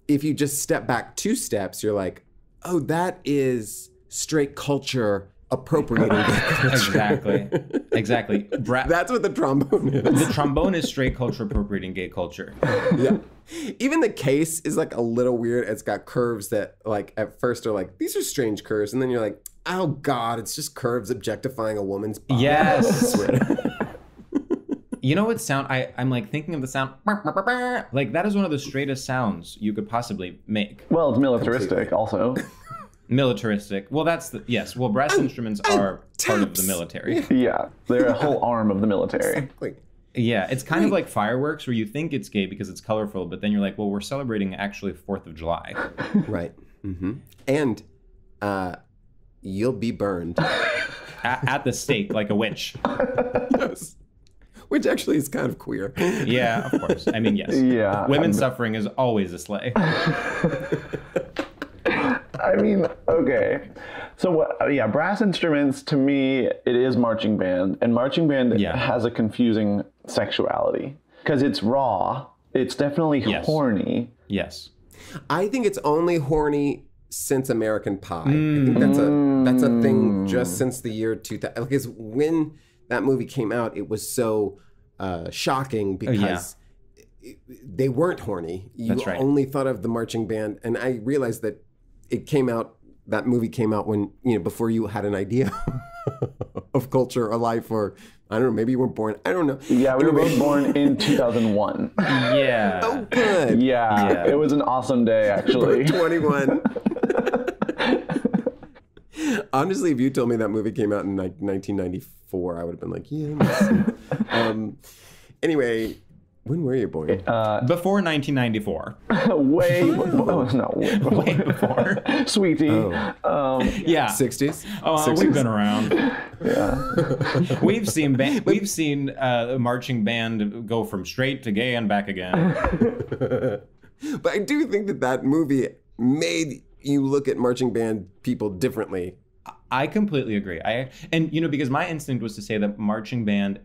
if you just step back 2 steps, you're like, oh, that is straight culture appropriating gay culture. Exactly. That's what the trombone is. The trombone is straight culture appropriating gay culture. Yeah. Even the case is like a little weird. It's got curves that like at first are like, these are strange curves. And then you're like, oh God, it's just curves objectifying a woman's body. Yes. You know what sound, I'm like thinking of the sound, like that is one of the straightest sounds you could possibly make. Well, it's militaristic also. Militaristic. Well, well, brass instruments are part of the military. Yeah, they're a whole arm of the military. Exactly. Yeah, it's kind of like fireworks where you think it's gay because it's colorful, but then you're like, well, we're celebrating actually 4th of July. Right. Mm-hmm. And you'll be burned. At the stake, like a witch. Yes. Which actually is kind of queer. Yeah, of course. I mean, yes. Yeah. Women's suffering is always a slay. I mean, okay. So, brass instruments, to me, it is marching band. And marching band has a confusing sexuality. Because it's raw. It's definitely horny. Yes. I think it's only horny since American Pie. I think that's a thing just since the year 2000. Because when that movie came out, it was so shocking because they weren't horny. You only thought of the marching band. And I realized that that movie came out when, before you had an idea of culture or life, or I don't know, maybe you weren't born. I don't know. Yeah, we were both born in 2001. Yeah. Oh, good. Yeah, it was an awesome day, actually. 21. Honestly, if you told me that movie came out in 1994, I would have been like, yeah. Anyway, when were you born? Before 1994. Way before. Sweetie. Oh. Yeah. 60s? Oh, 60s? We've been around. Yeah. We've seen a marching band go from straight to gay and back again. But I do think that movie made you look at marching band people differently. I completely agree. Because my instinct was to say that marching band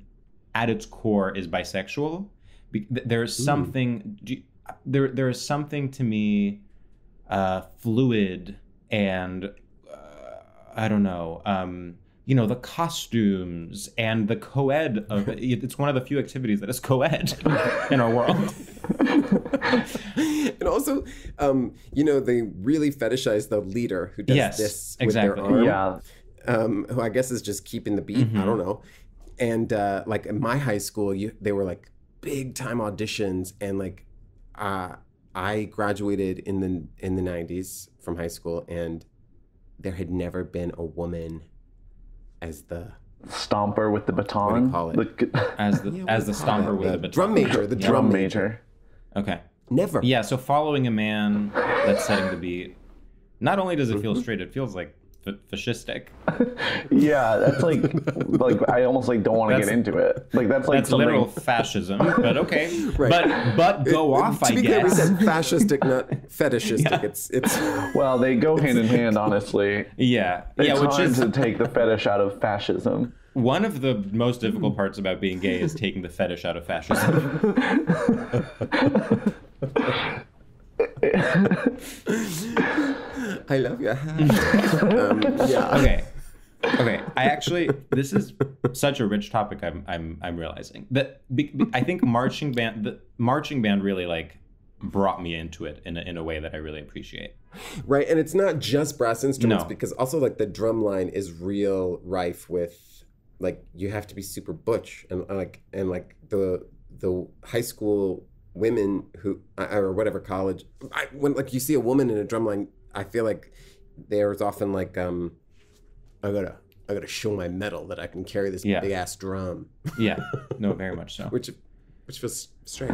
at its core is bisexual. There's something there is something to me fluid and I don't know, the costumes and the co-ed of it. It's one of the few activities that is co-ed in our world. And also, they really fetishize the leader who does this with their arm. Yeah. Who I guess is just keeping the beat. I don't know. And like in my high school, they were like big time auditions, and like I graduated in the 90s from high school, and there had never been a woman as the stomper with the baton. What do you call it? As the stomper with the baton. Drum major. The drum major. Okay. Never. Yeah. So following a man that's setting the beat, not only does it feel straight, it feels like fascistic. Yeah, that's like I almost don't want to get into it. That's literal fascism. But okay, right. but go off. To be clear, we said fascistic, not fetishistic. Yeah. It's well, they go hand in hand, honestly. Yeah, it's hard to take the fetish out of fascism. One of the most difficult parts about being gay is taking the fetish out of fascism. I love your hat. Yeah. Okay. This is such a rich topic. I'm realizing that I think marching band really brought me into it in a way that I really appreciate. Right, and it's not just brass instruments because also the drum line is real rife with you have to be super butch and the high school women who or whatever college when you see a woman in a drum line, I feel like there's often I I gotta show my metal that I can carry this big ass drum. Yeah, no, very much so. which feels straight.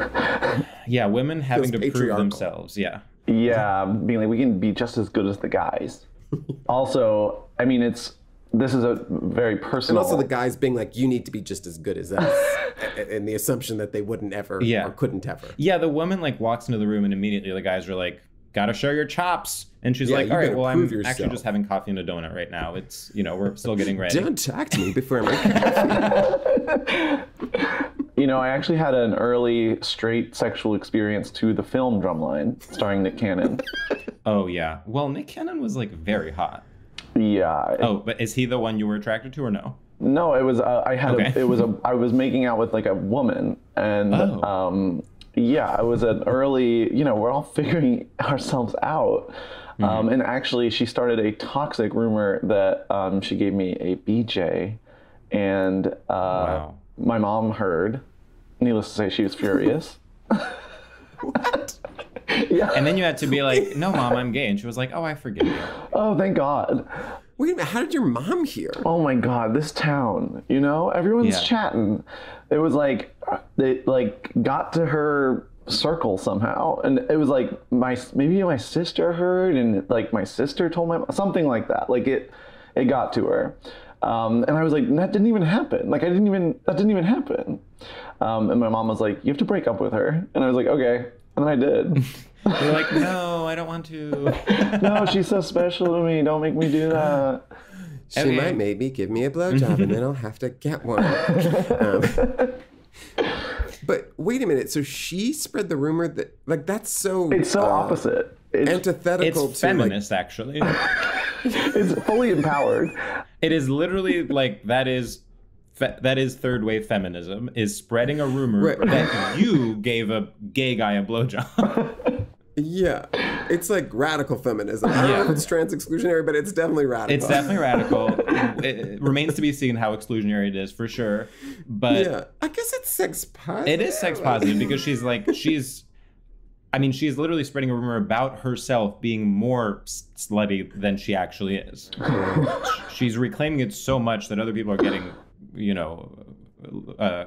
Yeah, women having to prove themselves. Yeah. Yeah, being like, we can be just as good as the guys. Also, I mean, this is a very personal. And also the guys being like, you need to be just as good as us. And the assumption that they wouldn't ever or couldn't ever. Yeah, the woman like walks into the room and immediately the guys are like, gotta show your chops. And she's like, all right, well, I'm actually just having coffee and a donut right now. It's, we're still getting ready. Don't talk to me before I make coffee. I actually had an early straight sexual experience to the film Drumline, starring Nick Cannon. Oh, yeah. Well, Nick Cannon was like very hot. Yeah. Oh, but is he the one you were attracted to or no? No, it was, I was making out with like a woman and, yeah, it was an early, we're all figuring ourselves out. Mm-hmm. And actually she started a toxic rumor that she gave me a BJ and my mom heard. Needless to say, she was furious. What? Yeah. And then you had to be like, no, Mom, I'm gay. And she was like, oh, I forgive you. Oh, thank God. Wait a minute, how did your mom hear? Oh my God, this town, everyone's chatting. It was like, it like got to her circle somehow. And it was like, maybe my sister heard and like my sister told my mom, something like that. Like it got to her. And I was like, that didn't even happen. Like that didn't even happen. And my mom was like, you have to break up with her. And I was like, okay. And then I did. You're like, no, I don't want to. No, she's so special to me. Don't make me do that. She might maybe give me a blowjob and then I'll have to get one. But wait a minute. So she spread the rumor that, like, that's so... It's so opposite. Antithetical it's feminist, actually. It's fully empowered. It is literally like, that is third wave feminism, is spreading a rumor that you gave a gay guy a blowjob. Yeah, it's like radical feminism. I don't know if it's trans exclusionary, but it's definitely radical. It's definitely radical. It remains to be seen how exclusionary it is, for sure. But yeah, I guess it's sex positive. It is sex positive because she's literally spreading a rumor about herself being more slutty than she actually is. She's reclaiming it so much that other people are getting,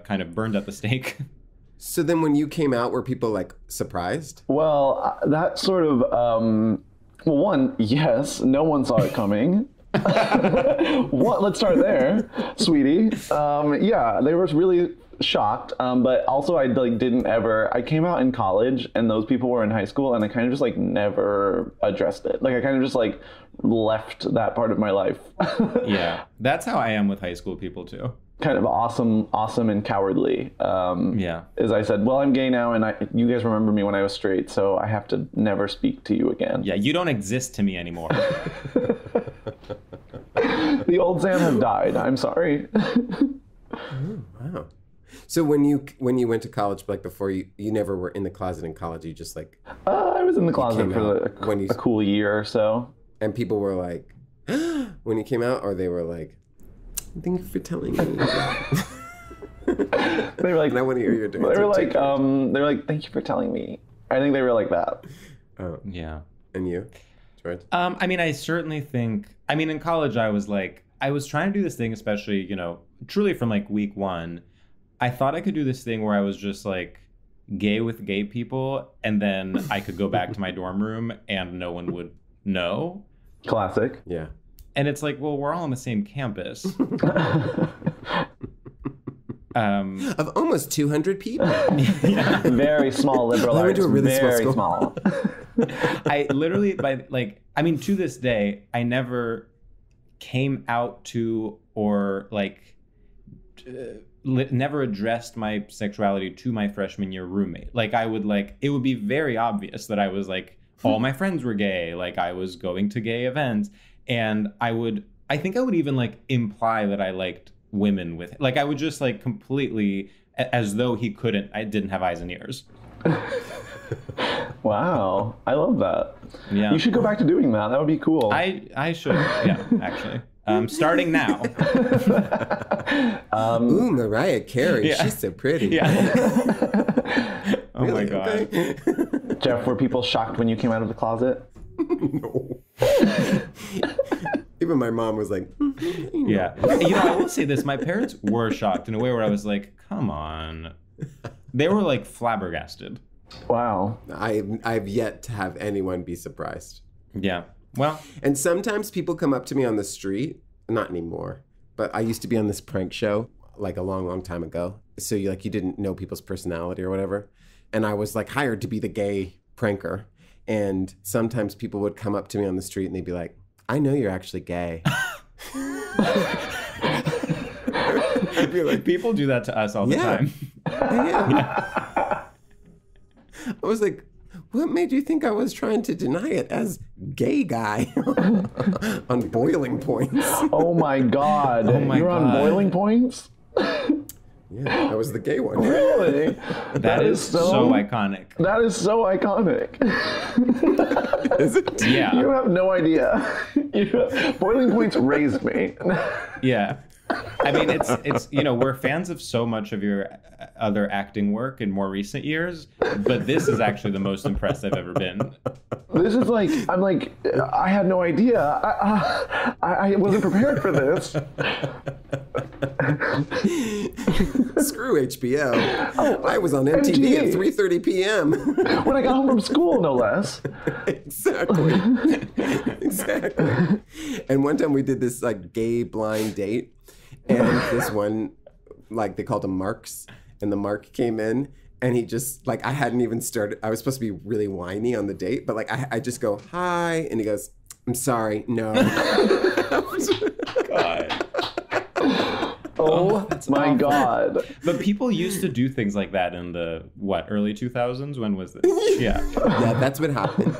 kind of burned at the stake. So then when you came out, were people like surprised? Well, that sort of, one, yes, no one saw it coming. Let's start there, sweetie. Yeah, they were really shocked, but also I came out in college and those people were in high school and I kind of just like never addressed it. Like I kind of just like left that part of my life. Yeah, that's how I am with high school people too. Kind of awesome and cowardly. As I said, well, I'm gay now and you guys remember me when I was straight, so I have to never speak to you again. Yeah, you don't exist to me anymore. The old Sam has died. I'm sorry. Oh, wow. So when you went to college, like before you never were in the closet in college, you just like... I was in the closet for a cool year or so. And people were like, when you came out, or they were like, thank you for telling me. They were like, and I want to hear your dirty. They were like, thank you for telling me. I think they were like that. Oh. Yeah. And you, George? I certainly think, in college I was trying to do this thing, especially, truly from like week one. I thought I could do this thing where I was just like gay with gay people and then I could go back to my dorm room and no one would know. Classic. Yeah. And it's like, well, we're all on the same campus. Of almost 200 people. Yeah. Very small liberal arts. Very small. I literally, to this day, I never came out to or never addressed my sexuality to my freshman year roommate. It would be very obvious that I was all my friends were gay. I was going to gay events. And I think I would even imply that I liked women with, I would just completely, as though I didn't have eyes and ears. Wow. I love that. Yeah. You should go back to doing that. That would be cool. I should, yeah, actually. Starting now. Ooh, Mariah Carey. Yeah. She's so pretty. Yeah. Oh really? My God. Okay. Jeff, were people shocked when you came out of the closet? No. Even my mom was like, yeah. I will say this. My parents were shocked in a way where I was like, come on. They were like flabbergasted. Wow. I've yet to have anyone be surprised. Yeah. Well. And sometimes people come up to me on the street. Not anymore. But I used to be on this prank show like a long, long time ago. So you didn't know people's personality or whatever. And I was like hired to be the gay pranker. And sometimes people would come up to me on the street and they'd be like, I know you're actually gay. I'd be like, people do that to us all the time. Yeah. I was like, what made you think I was trying to deny it as gay guy on Boiling Points? Oh my God. You're on Boiling Points? Yeah, that was the gay one. Really? That is so iconic. That is so iconic. Is it? Yeah. You have no idea. Boiling Points raised me. Yeah. I mean, it's we're fans of so much of your other acting work in more recent years, but this is actually the most impressed I've ever been. This is like, I had no idea. I wasn't prepared for this. Screw HBO. I was on MTV at 3:30 p.m. When I got home from school, no less. Exactly. And one time we did this gay blind date, and this one, they called him Marks, and the Mark came in, and he just I hadn't even started. I was supposed to be really whiny on the date, but I just go hi, and he goes, I'm sorry, no. God. Oh my awful. God. But people used to do things like that in the, early 2000s? When was this? Yeah. Yeah, that's what happened.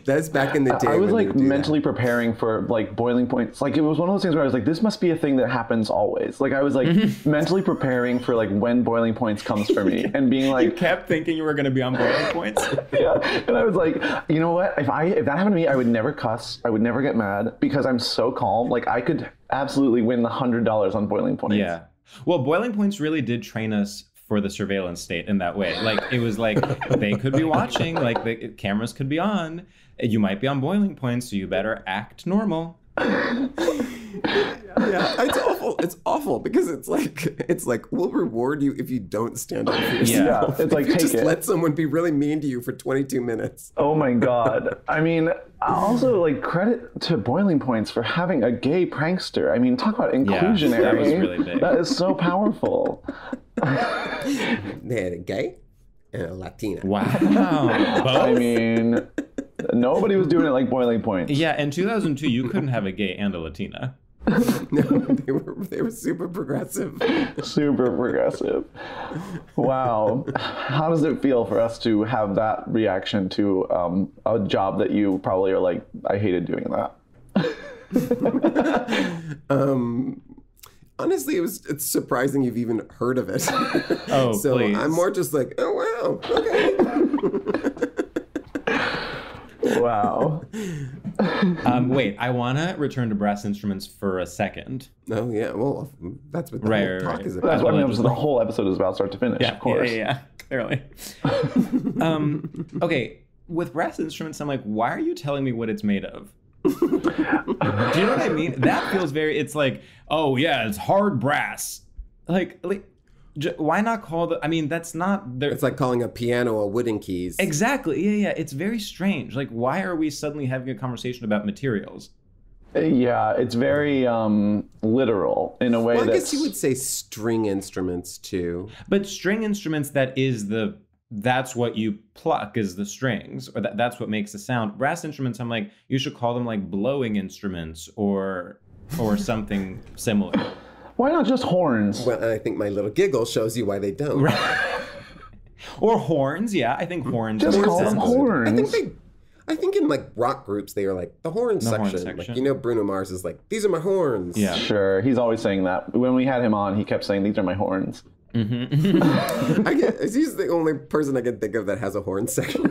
That's back in the day. I was mentally preparing for Boiling Points. It was one of those things where I was like, this must be a thing that happens always. I was mentally preparing for when Boiling Points comes for me and being like, you kept thinking you were going to be on Boiling Points. Yeah. And I was like, you know what? If that happened to me, I would never cuss. I would never get mad because I'm so calm. I could absolutely win the $100 on Boiling Points. Yeah. Well, Boiling Points really did train us for the surveillance state in that way. It was they could be watching, the cameras could be on. You might be on Boiling Points, so you better act normal. Yeah, it's awful. It's awful because it's we'll reward you if you don't stand up for yourself. Yeah, it's if you take just it. let someone be really mean to you for 22 minutes. Oh my God. I mean, also credit to Boiling Points for having a gay prankster. I mean, talk about inclusionary. Yeah, that was really big. That is so powerful. They had a gay and a Latina. Wow. Both? I mean, nobody was doing it like Boiling Points. Yeah, in 2002, you couldn't have a gay and a Latina. No, they were super progressive. Super progressive. Wow. How does it feel for us to have that reaction to a job that you probably are like, I hated doing that? Honestly, it's surprising you've even heard of it. Oh, so please. I'm more just like, oh wow, okay. Wow. Wait, I want to return to brass instruments for a second. Oh yeah, well, that's what the Right, whole talk right. is about. That's what the whole episode is about, start to finish, Yeah, of course. yeah, clearly. Okay, with brass instruments, I'm like, why are you telling me what it's made of? Do you know what I mean? That feels very, it's like, oh yeah, it's hard brass. Why not call I mean, that's not... It's like calling a piano a wooden keys. Exactly, yeah. It's very strange. Why are we suddenly having a conversation about materials? Yeah, it's very literal in a way I guess you would say string instruments too. But string instruments, that's what you pluck is the strings, or that's what makes the sound. Brass instruments, I'm like, you should call them blowing instruments or something similar. Why not just horns? Well, I think my little giggle shows you why they don't. Right. Or horns, yeah. I think horns. Just make call them sense. horns. I think in rock groups they are the horn section. Bruno Mars is these are my horns. Yeah. Sure, he's always saying that. When we had him on, he kept saying, these are my horns. Mm-hmm. He's the only person I can think of that has a horn section.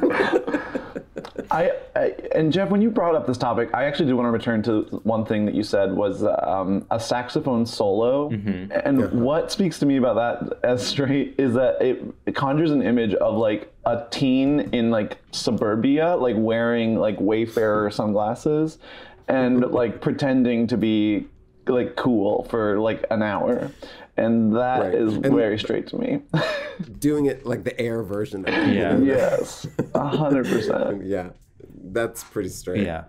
And Jeff, when you brought up this topic, I actually do want to return to one thing that you said was a saxophone solo. And what speaks to me about that as straight is that it conjures an image of like a teen in like suburbia, like wearing like Wayfarer sunglasses and like pretending to be like cool for like an hour. And that is very straight to me. Doing it like the Air version. That Yes, 100%. Yeah, that's pretty straight. Yeah.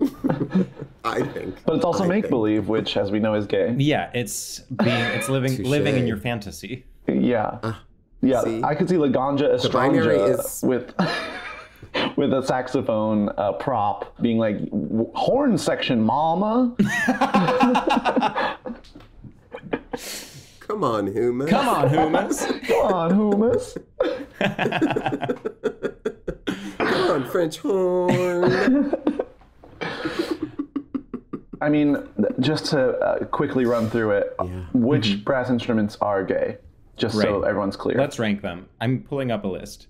I think. But it's also make-believe, which, as we know, is gay. Yeah, it's living in your fantasy. Yeah. Yeah, see? I could see Laganja Estranja with a saxophone prop being like, horn section, mama. Come on, Humus. Come on, Humus. Come on, Humus. Come on, French horn. I mean, just to quickly run through it, which brass instruments are gay? Just so everyone's clear. Let's rank them. I'm pulling up a list.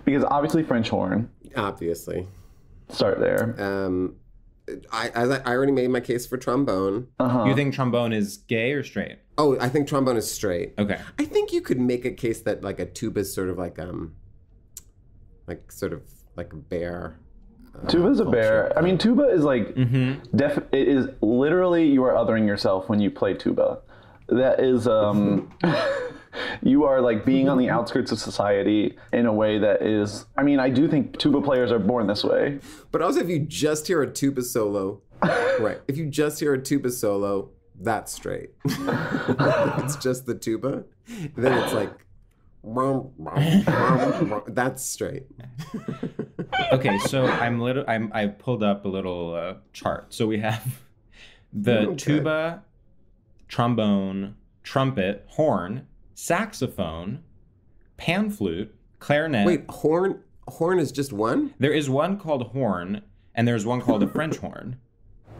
Because obviously French horn. Obviously. Start there. I already made my case for trombone. You think trombone is gay or straight? Oh, I think trombone is straight. Okay. I think you could make a case that like a tuba is sort of like a bear. Tuba's a bear. I mean, tuba is like, it is literally you are othering yourself when you play tuba. That is, you are like being on the outskirts of society in a way that is, I mean, I do think tuba players are born this way. But also if you just hear a tuba solo, right, if you just hear a tuba solo, that's straight. If it's just the tuba, then it's like, that's straight. Okay, so I pulled up a little chart. So we have the tuba, trombone, trumpet, horn, saxophone, pan flute, clarinet. Wait, horn is just one? There is one called horn, and there's one called a French horn.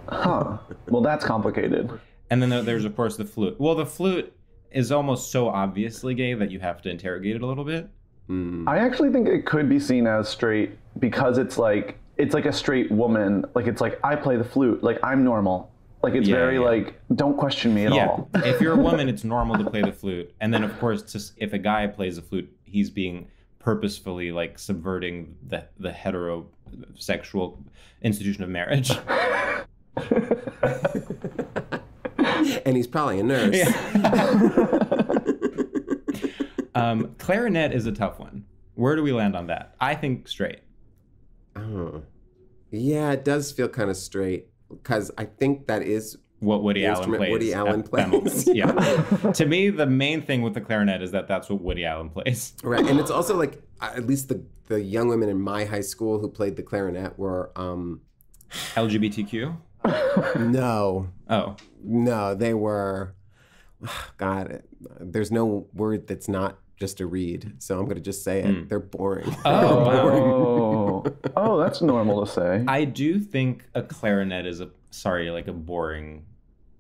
Huh. Well, that's complicated. And then there's, of course, the flute. Well, the flute is almost so obviously gay that you have to interrogate it a little bit. I actually think it could be seen as straight because it's like a straight woman. Like, it's like, I play the flute. Like, I'm normal. Like, it's like, don't question me at all. If you're a woman, it's normal to play the flute. And then, of course, if a guy plays the flute, he's being purposefully, like, subverting the heterosexual institution of marriage. And he's probably a nurse. Clarinet is a tough one. Where do we land on that? I think straight. Oh. Yeah, it does feel kind of straight. Because I think that is what Woody Allen plays. Yeah. To me, the main thing with the clarinet is that that's what Woody Allen plays. Right. And it's also like, at least the young women in my high school who played the clarinet were... LGBTQ? No. Oh. No, they were... God, there's no word that's not just a read. So I'm going to just say it. They're boring. Oh. Oh, that's normal to say. I do think a clarinet is a boring...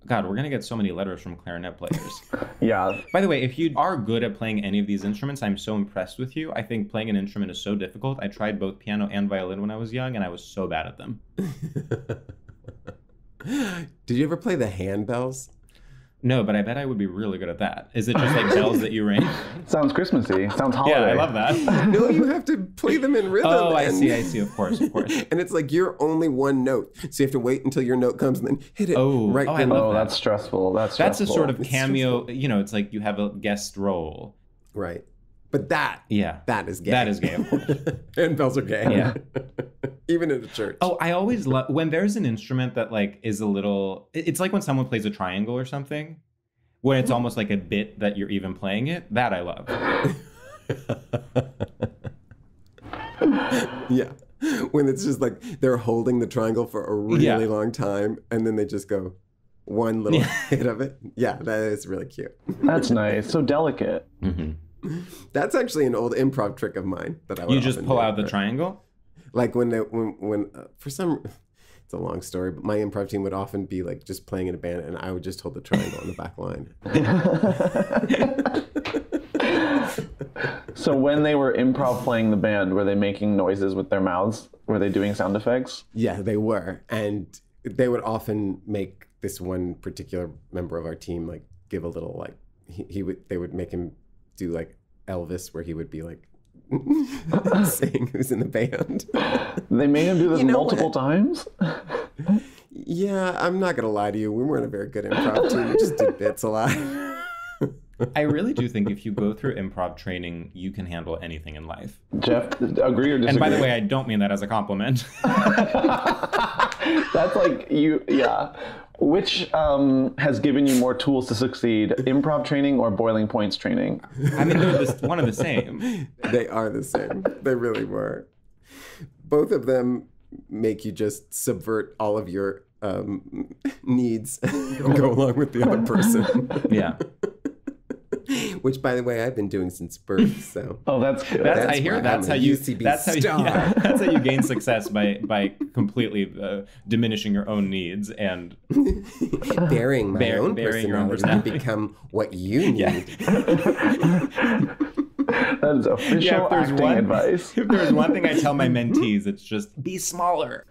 God, we're going to get so many letters from clarinet players. Yeah. By the way, if you are good at playing any of these instruments, I'm so impressed with you. I think playing an instrument is so difficult. I tried both piano and violin when I was young, and I was so bad at them. Did you ever play the handbells? No, but I bet I would be really good at that. Is it just like bells that you ring? Sounds Christmassy. Sounds holiday. Yeah, I love that. No, you have to play them in rhythm. Oh, I see. Of course. And it's like you're only one note. So you have to wait until your note comes and then hit it. Right. I love that. That's stressful. That's a sort of cameo, it's like you have a guest role. Right. But that is gay. That is gay, of course. Handbells are gay. Yeah. Even in a church. Oh, I always love when there's an instrument that like is a little, it's like when someone plays a triangle or something, when it's almost like a bit that you're even playing it. That I love. Yeah. When it's just like they're holding the triangle for a really long time and then they just go one little hit of it. Yeah, that is really cute. That's nice. So delicate. Mm-hmm. That's actually an old improv trick of mine that I would. You just pull out the triangle? Like when for some, it's a long story, but my improv team would often be like just playing in a band and I would just hold the triangle on the back line. So when they were improv playing the band, were they making noises with their mouths? Were they doing sound effects? Yeah, they were. And they would often make this one particular member of our team like give a little like they would make him do like Elvis, where he would be like saying who's in the band. They made him do this multiple times? Yeah, I'm not gonna lie to you. We weren't a very good improv team. We just did bits a lot. I really do think if you go through improv training, you can handle anything in life. Jeff, agree or disagree? And by the way, I don't mean that as a compliment. That's like yeah. Which has given you more tools to succeed, improv training or boiling points training? I mean, they're one of the same. They are the same. They really were. Both of them make you just subvert all of your needs and go along with the other person. Yeah. Which, by the way, I've been doing since birth. So that's good. I hear that's how you gain success by completely diminishing your own needs and burying my own personality to become what you need. That is official acting advice. If there's one thing I tell my mentees, it's just be smaller.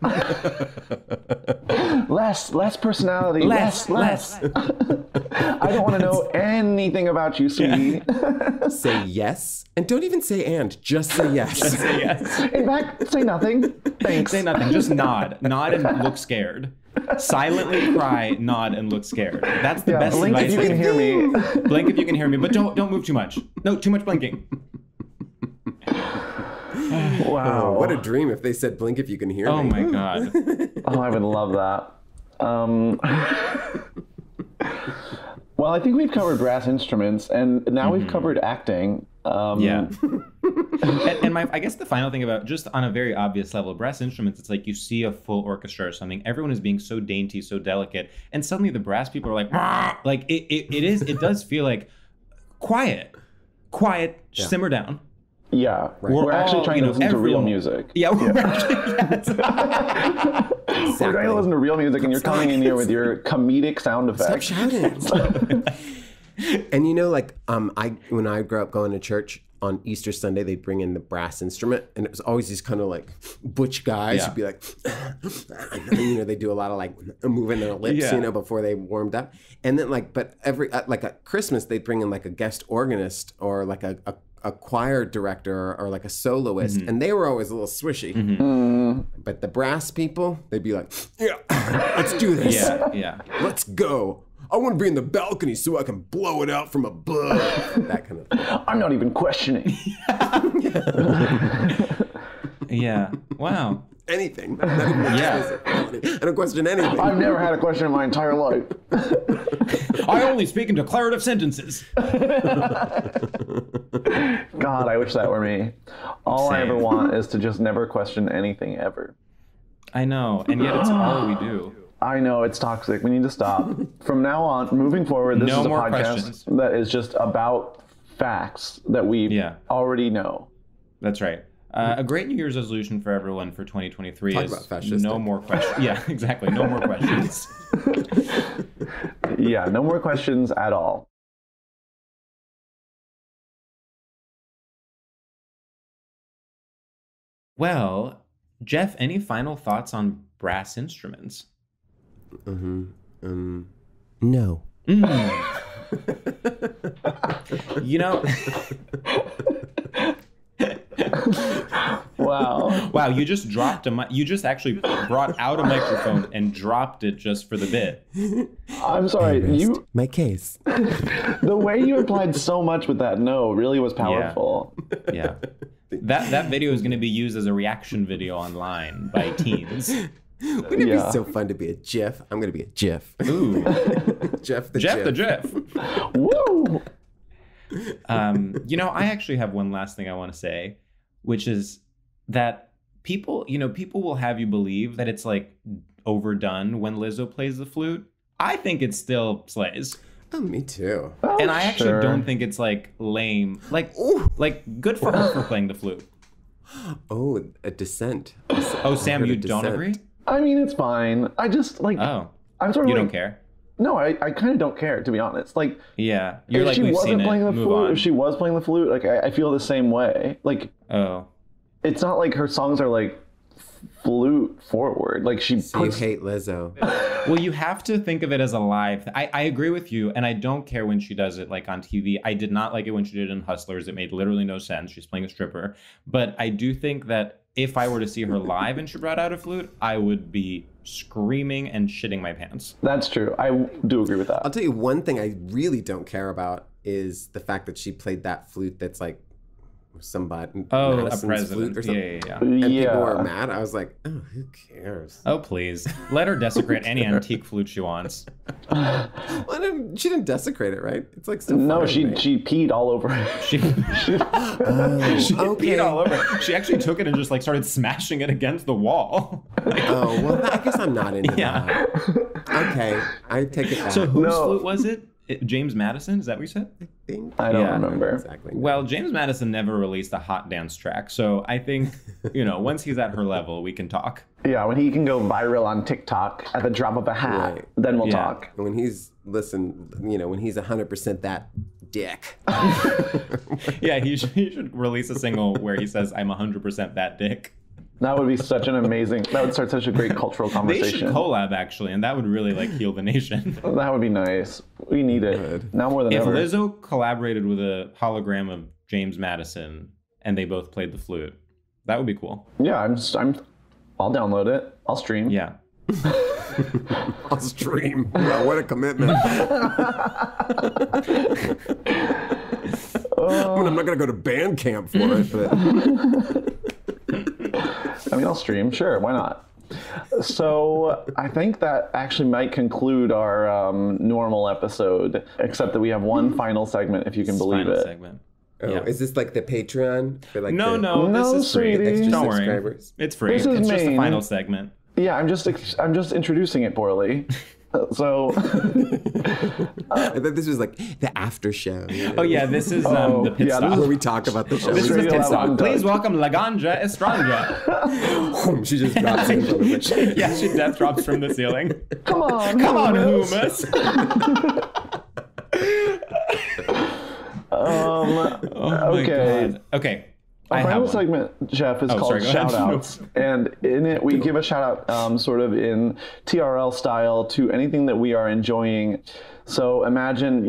Less personality. Less. I don't want to know anything about you, sweetie. Say yes. And don't even say and. Just say yes. Just say yes. In fact, say nothing. Thanks. Say nothing. Just nod. Nod and look scared. Silently cry, nod, and look scared. That's the best blink advice. Blink if you can hear me. Blink if you can hear me, but don't move too much. No, too much blinking. Wow. Oh, what a dream if they said blink if you can hear me. Oh my God. Oh, I would love that. Well, I think we've covered brass instruments, and now we've covered acting. Yeah. and I guess the final thing about, just on a very obvious level, brass instruments, it's like you see a full orchestra or something. Everyone is being so dainty, so delicate, and suddenly the brass people are like, "Rah!" Like it does feel like quiet, simmer down. Yeah, right. We're actually trying to listen to real music. Yeah, we're actually. We're trying to listen to real music, and you're coming in here with your comedic sound effects. Stop shouting. And like when I grew up going to church on Easter Sunday, they'd bring in the brass instrument, and it was always these kind of like butch guys who'd be like, and, they do a lot of like moving their lips, before they warmed up. And then but every like at Christmas, they'd bring in like a guest organist or like a choir director or like a soloist, and they were always a little swishy. But the brass people, they'd be like, yeah, let's do this. Yeah. Let's go. I want to be in the balcony so I can blow it out from above. That kind of thing. I'm not even questioning. Yeah. Wow. Anything. I don't question anything. I've never had a question in my entire life. I only speak in declarative sentences. God, I wish that were me. All I ever want is to just never question anything ever. I know, and yet it's all we do. I know, it's toxic. We need to stop. From now on, moving forward, this is a podcast that is just about facts that we already know. That's right. A great New Year's resolution for everyone for 2023 is no more questions. Yeah, exactly. No more questions. Yeah, no more questions at all. Well, Jeff, any final thoughts on brass instruments? No. Wow, you just dropped you just actually brought out a microphone and dropped it just for the bit. I'm sorry, my case. The way you implied so much with that no really was powerful. Yeah. That video is going to be used as a reaction video online by teens. Wouldn't it be so fun to be a GIF? I'm going to be a GIF. Ooh. Jeff the GIF. Woo! I actually have one last thing I want to say, which is that people will have you believe that it's like overdone when Lizzo plays the flute. I think it still slays. Oh, me too. And I actually don't think it's like lame. Like good for her for playing the flute. Oh, a dissent. Oh, Sam, you don't agree? I mean, it's fine. I just like. Oh, I'm sort of. You don't care? No, I kind of don't care, to be honest. Like, yeah, you're if like, she we've wasn't seen playing it. the Move flute, on. if she was playing the flute, like I feel the same way. Like, Oh. it's not like her songs are like flute forward. Like she So you puts. hate Lizzo. Well, you have to think of it as a live. I agree with you, and I don't care when she does it like on TV. I did not like it when she did it in Hustlers. It made literally no sense. She's playing a stripper. But I do think that if I were to see her live and she brought out a flute, I would be screaming and shitting my pants. That's true. I do agree with that. I'll tell you one thing I really don't care about is the fact that she played that flute that's like somebody Madison's a president. flute or something. Yeah. And people were mad. I was like, oh, who cares? Oh, please. Let her desecrate any antique flute she wants. Well, she didn't desecrate it, right? It's like still No, fine, she right? peed all over it. She peed all over it. She actually took it and just like started smashing it against the wall. Oh, well, I guess I'm not into Yeah. that. Okay, I take it back. So whose No. flute was it? James Madison? Is that what you said? I think I don't Yeah. remember. exactly. Well, James Madison never released a hot dance track. So I think, once he's at her level, we can talk. Yeah, when he can go viral on TikTok at the drop of a hat, Right. then we'll Yeah. talk. when he's 100% that dick. Yeah, he should release a single where he says, I'm 100% that dick. That would be such an amazing. That would start such a great cultural They should conversation. collab, actually, and that would really heal the nation. That would be nice. We need it Good. now more than If ever. Lizzo collaborated with a hologram of James Madison and they both played the flute, that would be cool. Yeah, I'll download it. I'll stream. Yeah. I'll stream. Wow, what a commitment. I'm not going to go to band camp for it, but I mean, I'll stream. Sure, why not? So I think that actually might conclude our normal episode, except that we have one final segment, if you can believe Final it. segment. oh, is this like the Patreon? For like No, the this is free. sweetie. extra Don't worry. subscribers? It's free. This is It's just the main. final segment. Yeah, I'm just introducing it poorly. So I thought this was like the after show. Oh, yeah, this is the pit yeah, stop. this Where we talk about the show. This is the pit Radio stop. Lab Please Untucked. welcome Laganja Estranja. She just drops in from the Yeah, she death drops from the ceiling. come on, Come on, hummus. hummus. Okay. God. Okay. Our I have final one. segment, Jeff, is called sorry, go ahead. shout outs. And in it, we give a shout out sort of in TRL style to anything that we are enjoying. So imagine,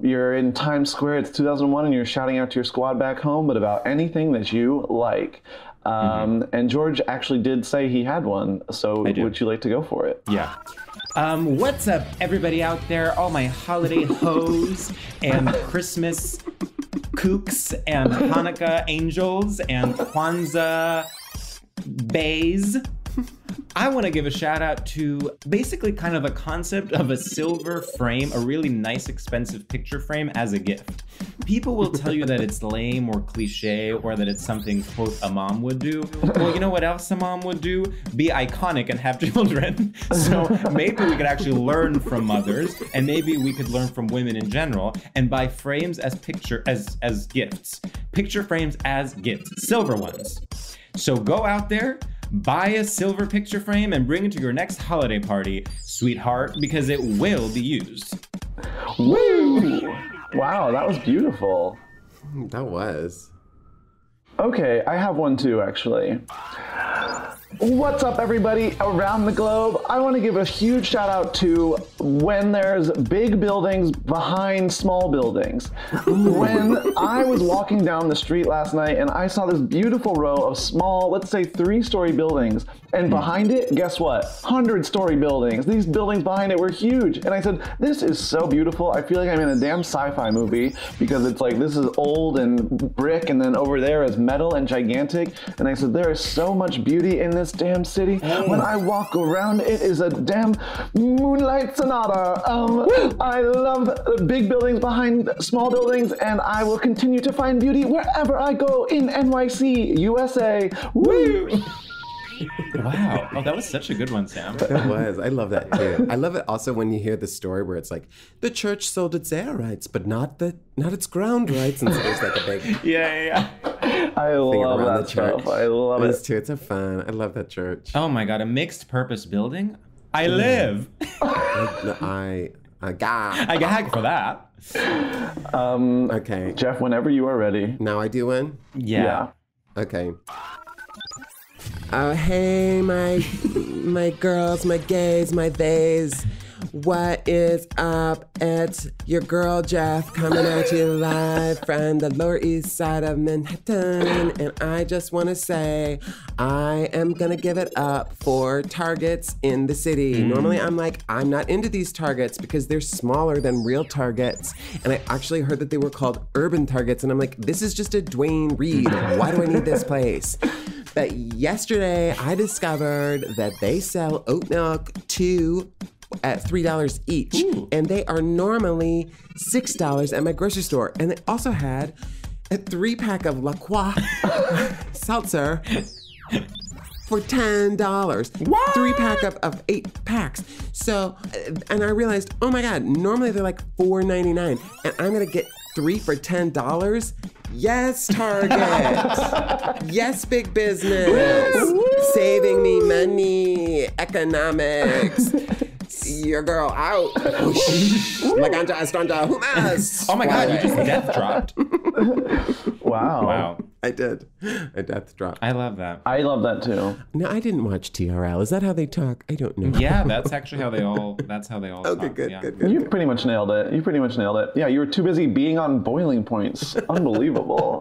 you're in Times Square, it's 2001, and you're shouting out to your squad back home, but about anything that you like. And George actually did say he had one. So do. would you like to go for it? Yeah. What's up, everybody out there? All my holiday hoes and Christmas kooks and Hanukkah angels and Kwanzaa bays. I want to give a shout out to basically kind of a concept of a silver frame, a really nice, expensive picture frame as a gift. People will tell you that it's lame or cliche or that it's something, quote, a mom would do. Well, you know what else a mom would do? Be iconic and have children. So maybe we could actually learn from mothers, and maybe we could learn from women in general and buy frames as gifts. Picture frames as gifts, silver ones. So go out there, buy a silver picture frame and bring it to your next holiday party, sweetheart, because it will be used. Woo! Wow, that was beautiful. That was. Okay, I have one too, actually. What's up, everybody around the globe? I want to give a huge shout out to when there's big buildings behind small buildings. When I was walking down the street last night and I saw this beautiful row of small, let's say 3-story buildings, and behind it, guess what? 100-story buildings. These buildings behind it were huge. And I said, this is so beautiful. I feel like I'm in a damn sci-fi movie because it's like, this is old and brick, and then over there is metal and gigantic. And I said, there is so much beauty in this damn city. When I walk around, it is a damn moonlight sonata. I love big buildings behind small buildings, and I will continue to find beauty wherever I go in NYC, USA. Woo! Wow. Oh, that was such a good one, Sam. That was. I love that too. I love it also when you hear the story where it's like, the church sold its air rights, but not its ground rights. And so there's like a big Yeah. I thing love around that the church. stuff. I love It's it. too. It's a fun. I love that church. Oh my God, a mixed purpose building? I live. I A gag. I gag for that. Okay. Jeff, whenever you are ready. Now I do one? Yeah. Okay. Oh, hey, my girls, my gays, my theys. What is up? It's your girl, Jeff, coming at you live from the Lower East Side of Manhattan. And I just want to say, I am going to give it up for Targets in the city. Normally, I'm not into these Targets because they're smaller than real Targets. And I actually heard that they were called urban Targets. And I'm like, this is just a Dwayne Reed. Why do I need this place? But yesterday, I discovered that they sell oat milk at $3 each. Ooh. And they are normally $6 at my grocery store. And they also had a 3-pack of La Croix seltzer for $10. What? 3-pack of 8 packs. So, and I realized, oh my God, normally they're like $4.99. And I'm gonna get 3 for $10? Yes, Target. Yes, big business. Saving me money. Economics. Your girl out. La ganja estranja humas. Oh my God, you just death dropped. Wow. I did. A death drop. I love that. I love that too. No, I didn't watch TRL. Is that how they talk? I don't know. Yeah, that's actually how they all Okay, talk. good, Yeah. good. You pretty much nailed it. Yeah, you were too busy being on Boiling Points. Unbelievable.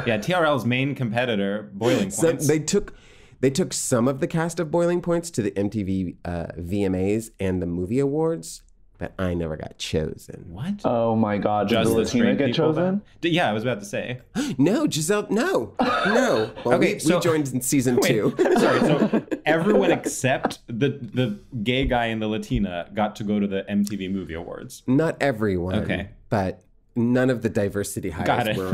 Yeah, TRL's main competitor, Boiling So Points. they took some of the cast of Boiling Points to the MTV VMAs and the movie awards, but I never got chosen. What? Oh my God, did Just the the Latina straight get people chosen? Yeah, I was about to say. No, Giselle, no. Well, Okay, we so- joined in season 2. Sorry, so everyone except the gay guy and the Latina got to go to the MTV Movie Awards. Not everyone. Okay. But none of the diversity hires Got it. were.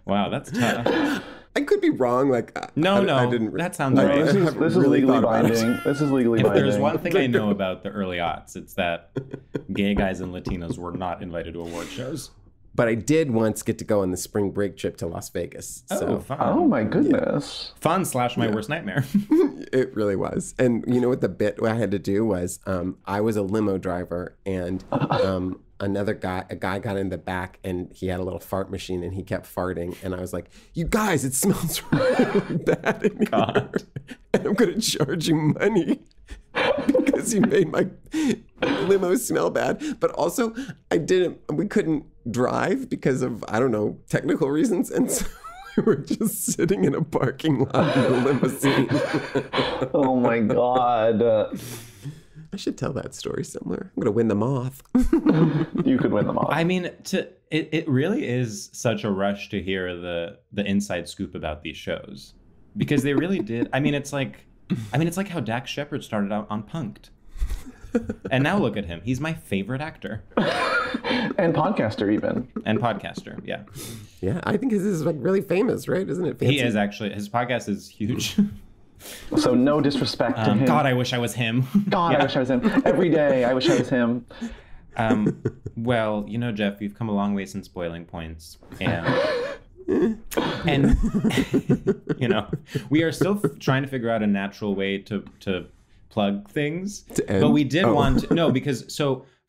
Wow, that's tough. I could be wrong. No, I didn't. that sounds right. This haven't is really legally thought about it. binding. This is legally If binding. there's one thing I know about the early aughts, it's that gay guys and Latinos were not invited to award shows. But I did once get to go on the spring break trip to Las Vegas. So Fun. Oh my goodness. Fun / my worst nightmare. it really was. And you know what the bit I had to do was I was a limo driver and a guy got in the back and he had a little fart machine and he kept farting. And I was like, you guys, it smells really bad in here. And I'm going to charge you money because you made my limo smell bad. But also we couldn't drive because of, I don't know, technical reasons. And so we were just sitting in a parking lot in a limousine. Oh my God. I should tell that story somewhere. I'm going to win them off. You could win them all. I mean, it really is such a rush to hear the inside scoop about these shows because they really did. It's like how Dax Shepard started out on Punk'd. And now look at him. He's my favorite actor. And podcaster even. And podcaster, yeah. Yeah, I think his is really famous, right? Isn't it fancy? He is actually. His podcast is huge. So no disrespect to him. God, I wish I was him. God, I wish I was him. Every day, I wish I was him. Well, Jeff, we've come a long way since Boiling Points. And we are still trying to figure out a natural way to plug things. But we did want to, no, because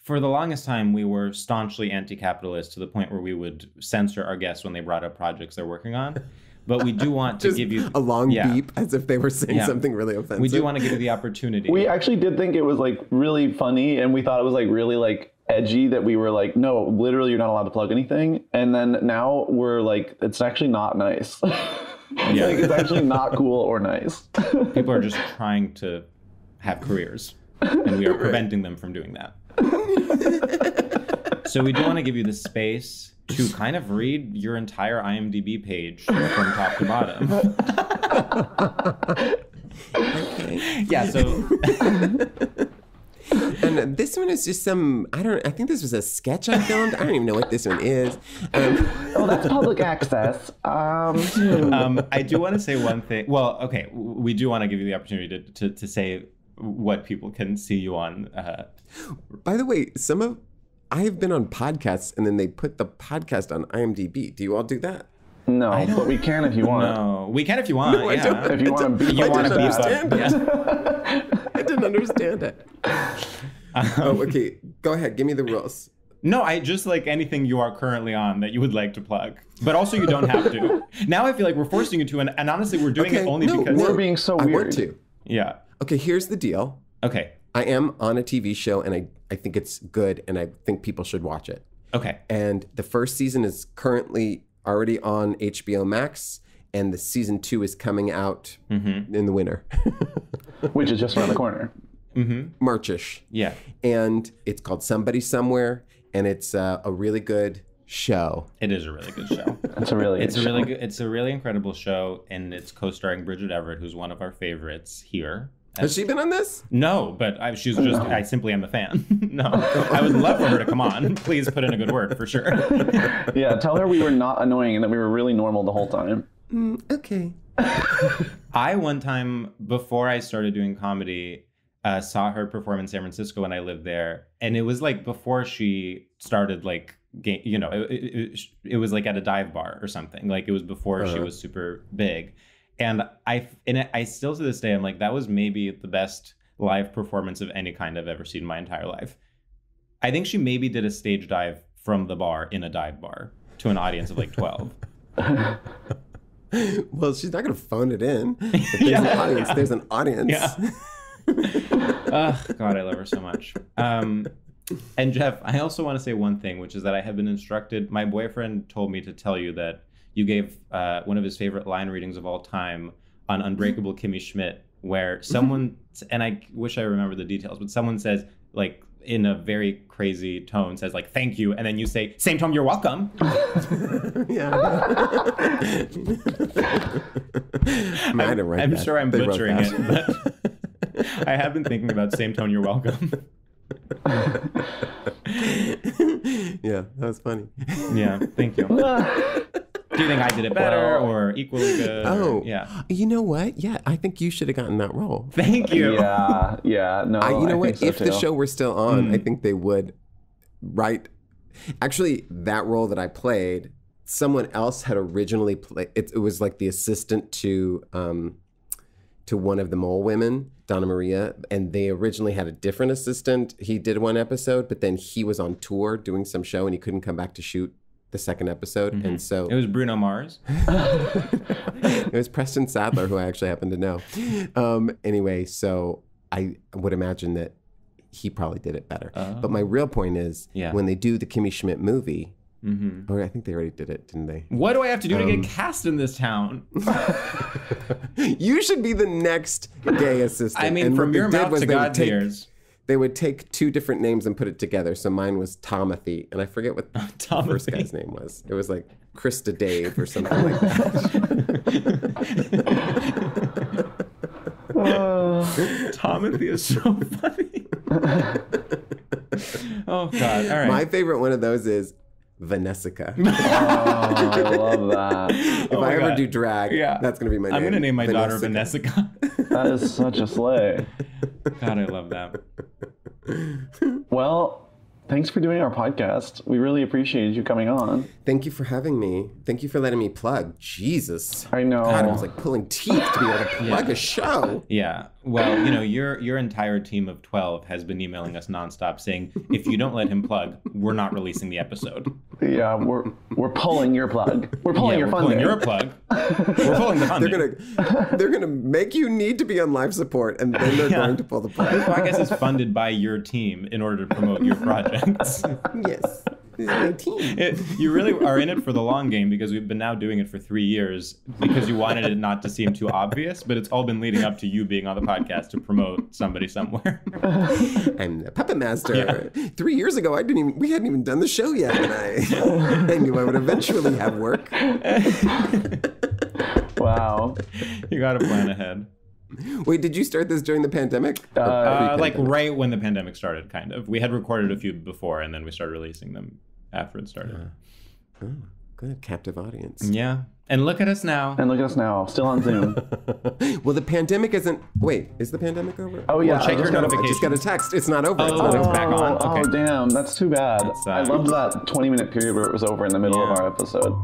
for the longest time, we were staunchly anti-capitalist to the point where we would censor our guests when they brought up projects they're working on. But we do want to give you a long beep as if they were saying something really offensive. We do want to give you the opportunity. We actually did think it was really funny, and we thought it was really edgy that we were like, no, literally you're not allowed to plug anything. And then now we're like, it's actually not nice. It's actually not cool or nice. People are just trying to have careers, and we are preventing them from doing that. So we do want to give you the space to kind of read your entire IMDb page from top to bottom. Okay. Yeah, so... And this one is just I think this was a sketch I filmed. I don't even know what this one is. Oh, that's public access. I do want to say one thing. Well, okay, we do want to give you the opportunity to say what people can see you on. By the way, I have been on podcasts and then they put the podcast on IMDb. Do you all do that? No, but we can if you want. No, we can if you want. No, yeah. I don't. If you want to be, I didn't understand understand it. I didn't understand it. Oh, okay. Go ahead. Give me the rules. No, I just like anything you are currently on that you would like to plug. But also you don't have to. Now I feel like we're forcing you to, and honestly, we're doing it only because... We're being so weird. I want to. Yeah. Okay, here's the deal. Okay. I am on a TV show, and I think it's good, and I think people should watch it. Okay. And the first season is currently already on HBO Max, and the season 2 is coming out in the winter. Which is just around the corner. Marchish. Yeah. And it's called Somebody Somewhere, and it's a really good show. It is a really good show. It's a really good It's a really incredible show, and it's co-starring Bridget Everett, who's one of our favorites here. Has she been on this? No, but I simply am a fan. No, I would love for her to come on. Please put in a good word for sure. Yeah, tell her we were not annoying and that we were really normal the whole time. Okay. I one time, before I started doing comedy, saw her perform in San Francisco when I lived there. And it was like before she started like, you know, it was like at a dive bar or something. Like it was before she was super big. And I still to this day, I'm like, that was maybe the best live performance of any kind I've ever seen in my entire life. I think she maybe did a stage dive from the bar in a dive bar to an audience of like 12. Well, she's not going to phone it in. If there's an audience, there's an audience. Yeah. God, I love her so much. And Jeff, I also want to say one thing, which is that I have been instructed, my boyfriend told me to tell you that you gave one of his favorite line readings of all time on Unbreakable Kimmy Schmidt, where someone, and I wish I remember the details, but someone says, like, in a very crazy tone, says, like, thank you, and then you say, same tone, you're welcome. Yeah. I'm sure I'm butchering it, but I have been thinking about same tone, you're welcome. Yeah, that was funny. Yeah, thank you. Do you think I did it better or equally good? Oh, yeah. You know what? Yeah, I think you should have gotten that role. Thank you. Yeah, no. You know what? So if the show were still on, I think they would write. Actually, that role that I played, someone else had originally played. It was like the assistant to one of the mole women, Donna Maria, and they originally had a different assistant. He did one episode, but then he was on tour doing some show, and he couldn't come back to shoot the second episode, and so it was Bruno Mars. It was Preston Sadler, who I actually happen to know. Anyway, so I would imagine that he probably did it better. But my real point is, when they do the Kimmy Schmidt movie, or I think they already did it, didn't they? What do I have to do to get cast in this town? You should be the next gay assistant. I mean, from your mouth to God's ears. They would take two different names and put it together. So mine was Tomothy, and I forget what the first guy's name was. It was like Krista Dave or something like that. Tomothy is so funny. Oh, God. All right. My favorite one of those is Vanessica. Oh, I love that. If I ever do drag, that's going to be my name. I'm going to name my daughter Vanessica. That is such a slay. God, I love that. Well, thanks for doing our podcast. We really appreciated you coming on. Thank you for having me. Thank you for letting me plug. Jesus. I know. God, it was like pulling teeth to be able to plug a show. Yeah. Well, you know, your entire team of 12 has been emailing us nonstop saying, if you don't let him plug, we're not releasing the episode. Yeah, we're pulling your plug. We're pulling your funding. We're pulling your plug. We're pulling the funding. They're gonna make you need to be on life support, and then they're going to pull the plug. This podcast is funded by your team in order to promote your projects. Yes. This is my team. You really are in it for the long game, because we've been now doing it for 3 years because you wanted it not to seem too obvious, but it's all been leading up to you being on the podcast to promote Somebody Somewhere. I'm the puppet master. Yeah. 3 years ago, we hadn't even done the show yet, and I knew I would eventually have work. Wow. You got to plan ahead. Wait, did you start this during the pandemic? Like right when the pandemic started, kind of. We had recorded a few before, and then we started releasing them after it started. Oh, good. Captive audience. Yeah. And look at us now. Still on Zoom. Well, the pandemic isn't... Wait, is the pandemic over? Oh, yeah. Well, check your notifications. I just got a text. It's not over. Oh, it's not over. Back on. Okay. Oh, damn. That's too bad. I loved that 20-minute period where it was over in the middle of our episode.